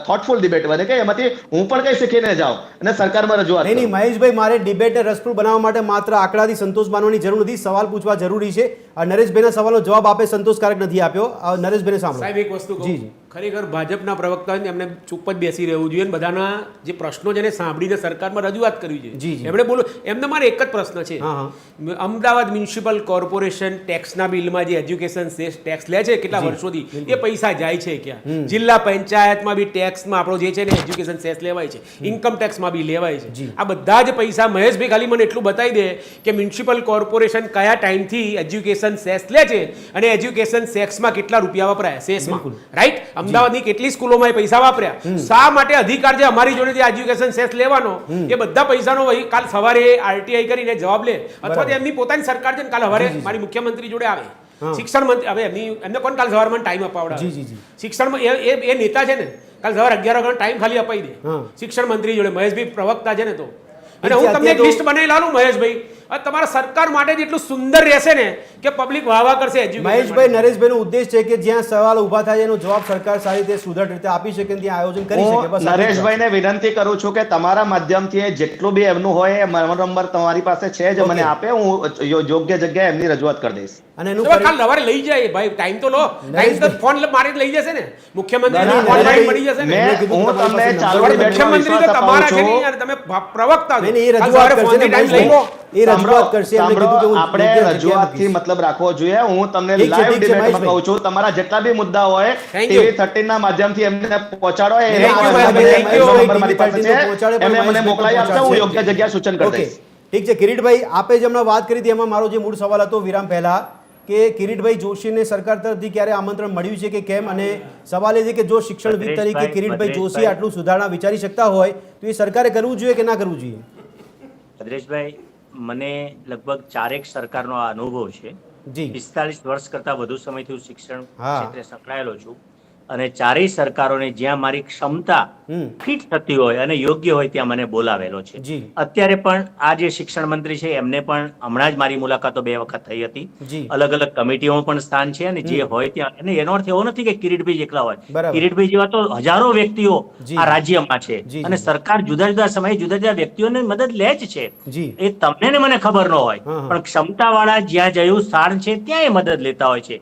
થોટફુલ ડિબેટ બને કે એમાંથી હું પણ કઈ શીખીને જાઉં અને સરકારમાં રજૂઆત કરું. નહીં મહેશભાઈ, મારે ડિબેટને રસપ્રદ બનાવવા માટે માત્ર આંકડાથી સંતોષ માનવાની જરૂર નથી, સવાલ પૂછવા જરૂરી છે. નરેશભાઈના સવાલનો જવાબ આપે સંતોષકારક નથી આપ્યો. નરેશભાઈને સાંભળો. સાહેબ એક વસ્તુ કહું, ખરેખર ભાજપના પ્રવક્તા એમને ચૂપ જ બેસી રહેવું જોઈએ, બધાના જે પ્રશ્નો છે એને સાંભળીને સરકારમાં રજૂઆત કરવી જોઈએ. એમણે બોલો, એમને મારે એક જ પ્રશ્ન છે. અમદાવાદ મ્યુનિસિપલ કોર્પોરેશન ટેક્સના બિલમાં જે એજ્યુકેશન ટેક્સ લે છે કેટલા વર્ષોથી, એ પૈસા જાય છે ક્યાં? જિલ્લા પંચાયતમાં બી ટેક્સમાં આપણો જે છે ને એજ્યુકેશન સેસ લેવાય છે, ઇન્કમ ટેક્સમાં બી લેવાય છે. આ બધા જ પૈસા મહેશભાઈ ખાલી મને એટલું બતાવી દે કે મ્યુનિસિપલ કોર્પોરેશન કયા ટાઈમથી એજ્યુકેશન સેસ લે છે અને એજ્યુકેશન સેક્સમાં કેટલા રૂપિયા વપરાય સેસમાં, રાઈટ? અમદાવાદની કેટલી સ્કૂલોમાં એ પૈસા વાપર્યા, શા માટે અધિકાર છે અમારી જોડે જે એજ્યુકેશન સેસ લેવાનો એ બધા પૈસાનો કાલ સવારે આરટીઆઈ કરીને જવાબ લે, અથવા તો એમની પોતાની સરકાર છે ને કાલ સવારે મારી મુખ્યમંત્રી જોડે આવે શિક્ષણ મંત્રી હવે એમને કોણ કાલ સવારમાં ટાઈમ અપાવડાવે? જી, જી, જી. શિક્ષણમાં એ નેતા છે ને, કાલ સવારે 11 વાગ્યાનો ટાઈમ ખાલી અપાઈ દે શિક્ષણ મંત્રી જોડે. મહેશભાઈ પ્રવક્તા છે ને, તો અને હું તમને એક લિસ્ટ બનાવી લાવું મહેશભાઈ, તમારા સરકાર માટે જેટલું સુંદર રહેશે ને કે પબ્લિક વાહ કરશે. મહેશભાઈ, નરેશભાઈ નો ઉદ્દેશ છે કે જ્યાં સવાલ ઉભા થાય એનો જવાબ સરકાર સારી રીતે સુદૃઢ રીતે આપી શકે, ત્યાં આયોજન કરી શકે. હું નરેશભાઈને વિનંતી કરું છું કે તમારા માધ્યમથી જેટલું બી એમનું હોય એ મારો નંબર તમારી પાસે છે જ, મને આપે, હું યોગ્ય જગ્યાએ એમની રજૂઆત કરી દઈશ. અને એનું કાલ સવારે લઈ જાય ભાઈ, ટાઈમ તો લો, ટાઈમ તો ફોન મારી લઈ જશે ને મુખ્યમંત્રી, ઓનલાઈન મળી જશે ને. હું તમને ચાલુ મુખ્યમંત્રી તો તમારા છે નહીં યાર, તમે પ્રવક્તા છો. એ રજૂઆત કરશે ને મહેશભાઈ, એ રજૂઆત કરશે. એમને કીધું કે હું આપણે રજૂઆતથી મતલબ રાખવો જોઈએ. હું તમને લાઈવ ડિબેટમાં કહું છું, તમારા જેટલા બી મુદ્દા હોય TV 13 ના માધ્યમથી એમને પહોંચાડો. એમને મને મોકલાઈ આપશે, હું યોગ્ય જગ્યા સૂચન કરી દઈશ. ઠીક છે કિરીટભાઈ, આપે જે હમણાં વાત કરી હતી એમાં મારો જે મૂળ સવાલ હતો વિરામ પહેલા, કે કિરીટભાઈ જોશીને સરકાર તરફથી ક્યારે આમંત્રણ મળ્યું છે કે કેમ? અને સવાલ એ છે કે જો શિક્ષણવિદ તરીકે કિરીટભાઈ જોશી આટલું સુધારણા વિચારી શકતા હોય તો એ સરકારે કરવું જોઈએ કે ના કરવું જોઈએ? ભદ્રેશભાઈ, મને લગભગ 4 સરકારનો આ અનુભવ છે. જી, 45 વર્ષ કરતા વધુ સમયથી હું શિક્ષણ ક્ષેત્રે સંકળાયેલો છું અને 4 સરકારોને જ્યાં મારી ક્ષમતા ફિટ થતી હોય અને યોગ્ય હોય ત્યાં મને બોલાવેલો છે. જી. અત્યારે પણ આ જે શિક્ષણ મંત્રી છે એમને પણ હમણાં જ મારી મુલાકાતો 2 વખત થઈ હતી. જી. અલગ અલગ કમિટીઓમાં પણ સ્થાન છે અને જે હોય ત્યાં, અને એનો અર્થ એવો નથી કે કિરીટભાઈ એકલા હોય. બરાબર. કિરીટભાઈ જેવા તો હજારો વ્યક્તિઓ જી. આ રાજ્યમાં છે જી, અને જી. સરકાર જુદા જુદા સમયે જુદા જુદા વ્યક્તિઓને મદદ લે જ છે. જી. એ તમને ને મને ખબર ન હોય, પણ ક્ષમતાવાળા જ્યાં જયું સ્થાન છે ત્યાં એ મદદ લેતા હોય છે.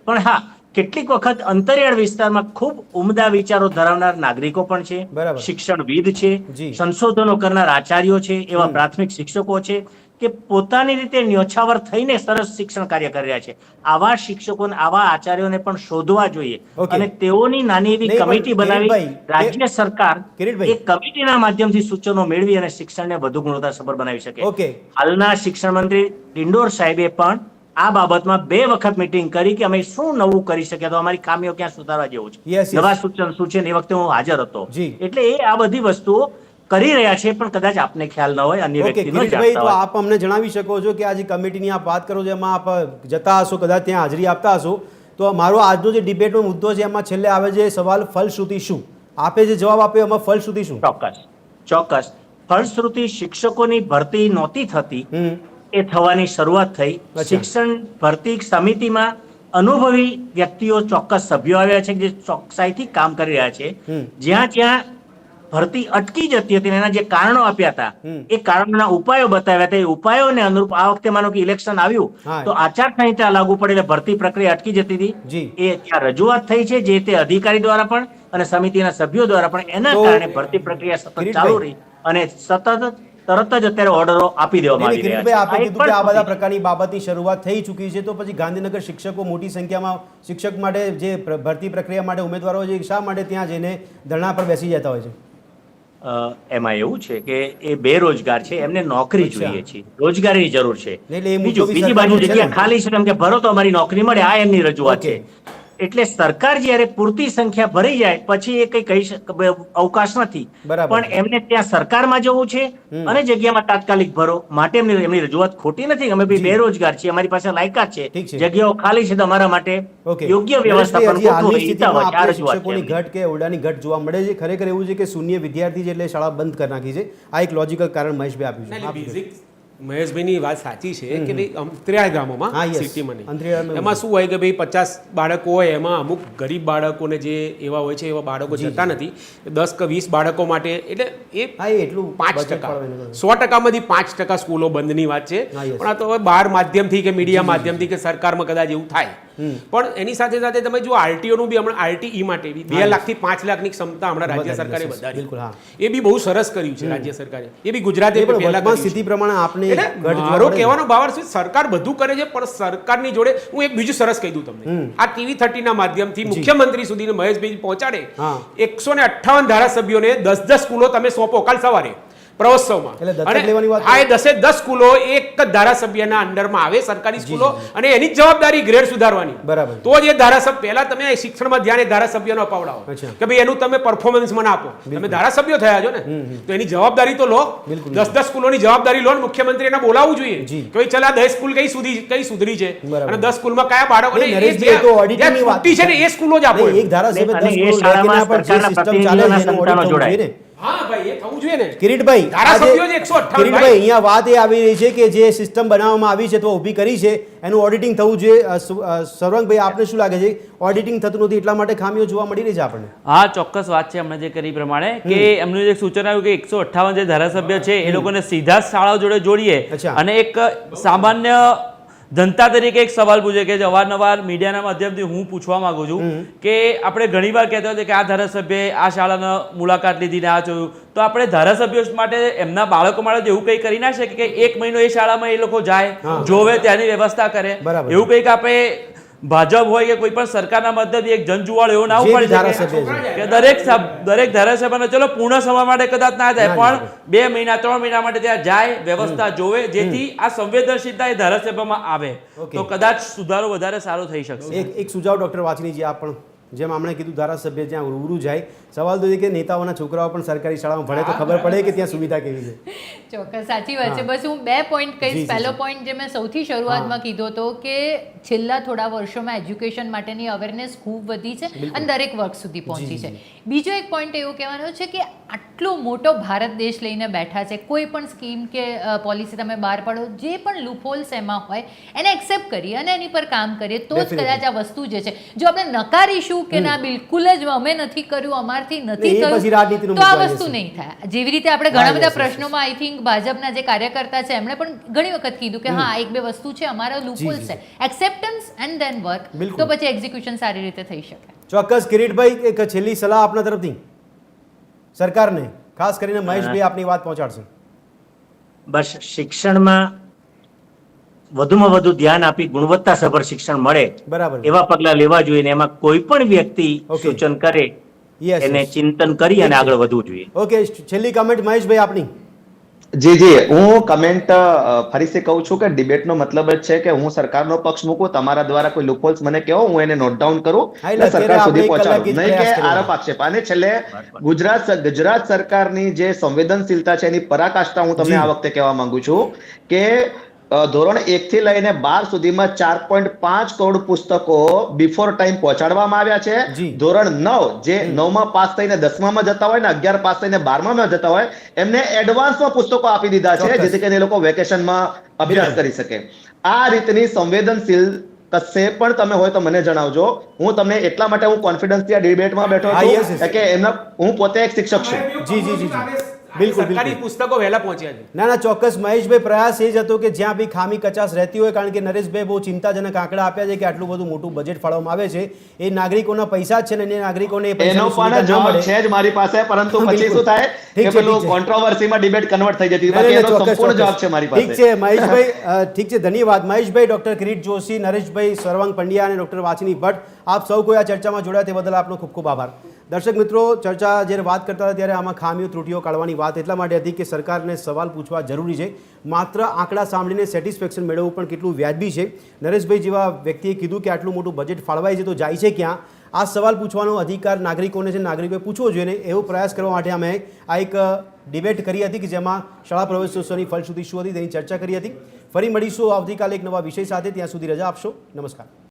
પણ હા, કેટલીક વખત અંતરિયાળ વિસ્તારમાં ખૂબ ઉમદા વિચારો ધરાવનાર નાગરિકો પણ છે, બરાબર. શિક્ષણવિદ છે, જી. સંશોધનો કરનાર આચાર્યો છે, એવા પ્રાથમિક શિક્ષકો છે કે પોતાની રીતે ન્યોછાવર થઈને સરસ શિક્ષણ કાર્ય કરી રહ્યા છે. આવા શિક્ષકોને, આવા આચાર્યોને પણ શોધવા જોઈએ ઓકે. અને તેઓની નાની એવી નહીં, પણ કમિટી બનાવી કિરીટભાઈ, રાજ્ય સરકાર કિરીટભાઈ. એ કમિટીના માધ્યમથી સૂચનો મેળવી અને શિક્ષણને વધુ ગુણવત્તાસભર બનાવી શકે. ઓકે. હાલના શિક્ષણ મંત્રી ડિંડોર સાહેબે પણ આ બાબતમાં 2 વખત મીટિંગ કરી કે અમે શું નવું કરી શકીએ, તો અમારી ખામીઓ ક્યાં સુધારવા જેવું છે, Yes, yes. નવા સૂચન શું છે, એ વખતે હું હાજર હતો. જી. એટલે એ આ બધી વસ્તુઓ કરી રહ્યા છે, પણ કદાચ આપને ખ્યાલ ન હોય, અન્ય ઓકે વ્યક્તિનો કિરીટભાઈ, તો જાણતા હોય. આપ અમને જણાવી શકો છો કે આ જે કમિટીની આપ વાત કરો છો એમાં આપ જતા હશો, કદાચ ત્યાં હાજરી આપતા હશો, તો મારો આજનો જે ડિબેટનો મુદ્દો છે એમાં છેલ્લે આવે છે સવાલ ફલશ્રુતિ શું? આપે જે જવાબ આપ્યો એમાં ફલશ્રુતિ શું? ચોક્કસ ફલશ્રુતિ શિક્ષકોની ભરતી નહોતી થતી, એ થવાની શરૂઆત થઈ. શિક્ષણ ભરતી સમિતિમાં અનુભવી વ્યક્તિઓ, ચોક્કસ સભ્યો આવ્યા છે જે ચોકસાઈથી કામ કરી રહ્યા છે. જ્યાં જ્યાં ભરતી અટકી જતી હતી એના જે કારણો આપ્યા હતા, એ કારણોના ઉપાયો બતાવ્યા હતા. એ ઉપાયોને અનુરૂપ આ વખતે માનો કે ઇલેક્શન આવ્યું તો આચારસંહિતા લાગુ પડે એટલે ભરતી પ્રક્રિયા અટકી જતી હતી. એ ત્યાં રજૂઆત થઈ છે જે તે અધિકારી દ્વારા પણ અને સમિતિના સભ્યો દ્વારા પણ. એના કારણે ભરતી પ્રક્રિયા સતત ચાલુ રહી અને તરત જ અત્યારે ઓર્ડરો આપી દેવામાં આવી રહ્યા છે. આપે કીધું કે આ બધા પ્રકારની બાબતની શરૂઆત થઈ ચૂકી છે, તો પછી ગાંધીનગર શિક્ષકો મોટી સંખ્યામાં શિક્ષક માટે જે ભરતી પ્રક્રિયા માટે ઉમેદવારો છે શા માટે ત્યાં જઈને ધરણા પર બેસી જતા હોય છે? એમાં એવું છે કે એ બેરોજગાર છે, એમને નોકરી જોઈએ છે, રોજગારીની જરૂર છે. બીજી બાજુ જગ્યા ખાલી છે, કેમ કે ભરો તો અમારી નોકરી મળે, આ એમની રજૂઆત છે. એટલે સરકાર જ્યારે પૂરતી સંખ્યા ભરી જાય પછી એ કઈ કહી અવકાશ નથી, પણ એમને ત્યાં સરકારમાં જવું છે અને જગ્યામાં તાત્કાલિક ભરો માટે એમની રજૂઆત ખોટી નથી. અમે બી બેરોજગાર છીએ, અમારી પાસે લાયકાત છે, જગ્યાઓ ખાલી છે, તો અમારા માટે યોગ્ય વ્યવસ્થાપન શિક્ષકોની ઘટ કે ઓરડાની ઘટ જોવા મળે છે. ખરેખર એવું છે કે શૂન્ય વિદ્યાર્થી છે એટલે શાળા બંધ કરી નાખી છે. આ એક લોજિકલ કારણ મહેશભાઈ આપ્યું છે. મહેશભાઈની વાત સાચી છે કે ભાઈ અંતરિયાળ ગામોમાં, સિટીમાં નહીં, એમાં શું હોય કે ભાઈ 50 બાળકો હોય એમાં અમુક ગરીબ બાળકોને જે એવા હોય છે એવા બાળકો જતા નથી. 10 કે 20 બાળકો માટે એટલે એ એટલું 5%, 100%માંથી 5% સ્કૂલો બંધની વાત છે. પણ આ તો હવે બહાર માધ્યમથી કે મીડિયા માધ્યમથી કે સરકારમાં કદાચ એવું થાય. પણ એની સાથે સાથે તમે જો આરટીઓનું બી હમણાં RTE માટે 2 લાખથી 5 લાખની ક્ષમતા હમણાં રાજ્ય સરકારે વધારી, એ બી બહુ સરસ કર્યું છે રાજ્ય સરકારે. એ બી ગુજરાતે પહેલા સ્થિતિ પ્રમાણે આપણે મારો કહેવાનો ભાવ છે સરકાર બધું કરે છે, પણ સરકારની જોડે હું એક બીજું સરસ કહી દઉં તમને. આ TV 13 ના માધ્યમથી મુખ્યમંત્રી સુધી મહેશભાઈ પહોંચાડે. 158 ધારાસભ્યોને 10 સ્કૂલો તમે સોંપો કાલ સવારે. પ્રવોત્સવમાં. એટલે દત્તક અને લેવાની વાત આ 10 સ્કૂલો એક જ ધારાસભ્યના અંડરમાં આવે, સરકારી સ્કૂલો, અને એની જ જવાબદારી ગ્રેડ સુધારવાની. બરાબર. તો જ એ ધારાસભ્ય પહેલા તમે શિક્ષણમાં ધ્યાન એ ધારાસભ્યનો અપાવડાવો અચ્છા. કે ભાઈ એનું તમે પરફોર્મન્સ મને આપો. તમે ધારાસભ્યો થયા છો ને, તો એની જવાબદારી તો લો. બિલકુલ. 10 સ્કૂલોની જવાબદારી લો. મુખ્યમંત્રી એને બોલાવવું જોઈએ જી. કે ભાઈ ચાલ આ 10 સ્કૂલ કઈ સુધરી છે બરાબર. અને 10 સ્કૂલમાં કયા બાળકો નહીં, નરેશભાઈ, તો auditing ની વાત છે ને એ સ્કૂલો જ આપો. નહીં, એક ધારાસભ્ય અને 10 એ કરોડ શાળામાં લેખીના પણ જે સરકારના સિસ્ટમ ચાલે છે એનું પ્રતિનિધિઓના audit થવું સંતાનો જોઈએ ને. હા ભાઈ, એ થવું જોઈએ ને. કિરીટભાઈ, ધારાસભ્યો આજે- જ 158 કિરીટભાઈ, અહીંયા વાત એ આવી રહી છે કે જે સિસ્ટમ બનાવવામાં આવી છે તો ઊભી કરી છે એનું ઓડિટિંગ થવું જોઈએ. સર્વાંગભાઈ, આપને શું લાગે છે? ઓડિટિંગ થતું નથી એટલા માટે ખામીઓ જોવા મળી રહી છે આપણને? હા, ચોક્કસ વાત છે હમણાં જે કરી પ્રમાણે કે એમનું જે સૂચન આવ્યું કે 158 જે ધારાસભ્ય છે એ લોકોને સીધા જ શાળાઓ જોડે જોડીએ અચ્છા. અને એક સામાન્ય જનતા તરીકે એક સવાલ પૂછે કે અવારનવાર મીડિયાના માધ્યમથી હું પૂછવા માંગુ છું કે આપણે ઘણીવાર કહેતા હોય કે આ ધારાસભ્યએ આ શાળાનો મુલાકાત લીધી ને આ જોયું, તો આપણે ધારાસભ્યો માટે એમના બાળકો માટે એવું કંઈ કરી ના શકીએ કે એક મહિનો એ શાળામાં એ લોકો જાય, જોવે, ત્યાંની વ્યવસ્થા કરે. બરાબર. એવું કંઈક આપણે ભાજપ હોય કે કોઈ પણ સરકારના મદદથી એક જનજુવાળ એવો ના જે બી ઉપાડી ધારાસભ્ય શકે છે. કે દરેક ધારાસભ્યને ચલો પૂર્ણ સમય માટે કદાચ ના થાય પણ 2 મહિના 3 મહિના માટે ત્યાં જાય, વ્યવસ્થા જોવે, જેથી આ સંવેદનશીલતા એ ધારાસભ્યમાં આવે Okay. તો કદાચ સુધારો વધારે સારો થઈ શકશે. એક સુઝાવ ડોક્ટર વાચનીજી આપ પણ, જેમ આપણે કીધું ધારાસભ્ય જ્યાં રૂબરૂ જાય, સવાલ તો એ કે નેતાઓના છોકરાઓ પણ સરકારી શાળામાં ભણે તો ખબર પડે કે ત્યાં સુવિધા કેવી છે. ચોક્કસ સાચી વાત છે. બસ હું 2 પોઈન્ટ જી, કહીશ. જી, પહેલો જી. પોઈન્ટ જે મેં સૌથી શરૂઆતમાં કીધો હતો કે છેલ્લા થોડા વર્ષોમાં એજ્યુકેશન માટેની અવેરનેસ ખૂબ વધી છે અને દરેક વર્ગ સુધી પહોંચી છે. બીજો એક પોઈન્ટ એવું કહેવાનો છે કે આટલો મોટો ભારત દેશ લઈને બેઠા છે, કોઈ પણ સ્કીમ કે પોલિસી તમે બહાર પાડો, જે પણ લૂપહોલ્સ એમાં હોય એને એક્સેપ્ટ કરીએ અને એની પર કામ કરીએ તો જ Definitely. કદાચ આ વસ્તુ જે છે, જો આપણે નકારીશું કે ના બિલકુલ જ અમે નથી કર્યું, અમારથી નથી એ પછી રાજનીતિનો થયું, તો આ મુદ્દો આવી વસ્તુ જશે. નહીં થાય. જેવી રીતે આપણે ઘણા બધા yes, yes, પ્રશ્નોમાં આઈ થિંક ભાજપના જે કાર્યકર્તા છે એમણે પણ ઘણી વખત કીધું કે હા એક બે વસ્તુ છે, અમારા લૂપહોલ છે, એક્સેપ્ટન્સ એન્ડ ધેન વર્ક, બિલકુલ. તો પછી એક્ઝિક્યુશન સારી રીતે થઈ શકે. ચોક્કસ. કિરીટભાઈ, એક છેલ્લી સલાહ આપના તરફથી સરકારને, ખાસ કરીને મહેશભાઈ આપની વાત પહોંચાડશે. બસ શિક્ષણમાં વધુમાં વધુ ધ્યાન આપી ગુણવત્તાસભર શિક્ષણ મળે બરાબર. એવા પગલા લેવા જોઈએ ને એમાં કોઈ પણ વ્યક્તિ Okay. સૂચન કરે Yes, એને yes. ચિંતન કરી અને આગળ વધવું જોઈએ. ઓકે, છેલ્લી કમેન્ટ મહેશભાઈ આપની. જી, હું કમેન્ટ ફરીથી કહું છું કે ડિબેટનો મતલબ જ છે કે હું સરકારનો પક્ષ મૂકું, તમારા દ્વારા કોઈ લૂપહોલ્સ મને કહો, હું એને નોટ ડાઉન કરું હા, એટલે અને સરકાર અત્યારે સુધી આપણે એક પહોંચાડું, કલાક જ નહીં કે પ્રયાસ કરવાનો. આરોપ આક્ષેપ. અને છેલ્લે ગુજરાત સરકારની જે સંવેદનશીલતા છે એની પરાકાષ્ઠા હું તમને જી. આ વખતે કહેવા માંગુ છું કે ધોરણ 1 થી લઈને 12 સુધીમાં 4.5 કરોડ પુસ્તકો બિફોર ટાઈમ પહોંચાડવામાં આવ્યા છે. જી. ધોરણ 9 જે 9માં પાસ થઈને 10માં જતા હોય ને 11 પાસ થઈને 12માં જતા હોય એમને એડવાન્સમાં પુસ્તકો આપી દીધા છે, ચોક્કસ. જેથી કરીને એ લોકો વેકેશનમાં અભ્યાસ કરી શકે. આ રીતની સંવેદનશીલ કશે પણ તમે હોય તો મને જણાવજો. હું તમને એટલા માટે હું કોન્ફિડન્સથી આ ડિબેટમાં બેઠો હા, yes, yes. છું કે એમના હું પોતે એક શિક્ષક છું. જી, જી, જી, જી. બિલકુલ, સરકારી બિલકુલ. પુસ્તકો વહેલા પહોંચ્યા છે. ના ના, ચોક્કસ મહેશભાઈ, પ્રયાસ એ જ હતો કે જ્યાં બી ખામી કચાશ રહેતી હોય, કારણ કે નરેશભાઈ બહુ ચિંતાજનક આંકડા આપ્યા છે કે આટલું બધું મોટું બજેટ ફાળવવામાં આવે છે, એ નાગરિકોના પૈસા જ છે ને એ નાગરિકોને એ એનો પૈસાની સુવિધા પણ ના જવાબ મળે. છે જ મારી પાસે, પરંતુ પછી બિલકુલ. શું થાય ઠીક કે છે, પેલું ઠીક છે. કોન્ટ્રોવર્સીમાં ડિબેટ કન્વર્ટ થઈ જતી. ના, બાકી ના, એનો ચોક્કસ, સંપૂર્ણ જવાબ ચોક્કસ. છે મારી ઠીક પાસે. છે મહેશભાઈ, ઠીક છે, ધન્યવાદ મહેશભાઈ. ડોક્ટર કિરીટ જોશી, નરેશભાઈ, સર્વાંગ પંડ્યા અને ડોક્ટર વાચની ભટ્ટ, આપ સૌ કોઈ આ ચર્ચામાં જોડાયા તે બદલ આપનો ખૂબ ખૂબ આભાર. દર્શક મિત્રો, ચર્ચા જ્યારે વાત કરતા હતા ત્યારે આમાં ખામીઓ ત્રુટીઓ કાઢવાની વાત એટલા માટે હતી કે સરકારને સવાલ પૂછવા જરૂરી છે, માત્ર આંકડા સાંભળીને સેટિસ્ફેક્શન મેળવવું પણ કેટલું વ્યાજબી છે. નરેશભાઈ જેવા વ્યક્તિએ કીધું કે આટલું મોટું બજેટ ફાળવાય છે તો જાય છે ક્યાં, આ સવાલ પૂછવાનો અધિકાર નાગરિકોને છે, નાગરિકોએ પૂછવો જોઈએ ને એવો પ્રયાસ કરવા માટે અમે આ એક ડિબેટ કરી હતી કે જેમાં શાળા પ્રવેશોત્સવની ફલશ્રુતિ શું હતી તેની ચર્ચા કરી હતી. ફરી મળીશું આવતીકાલે એક નવા વિષય સાથે. ત્યાં સુધી રજા આપશો. નમસ્કાર.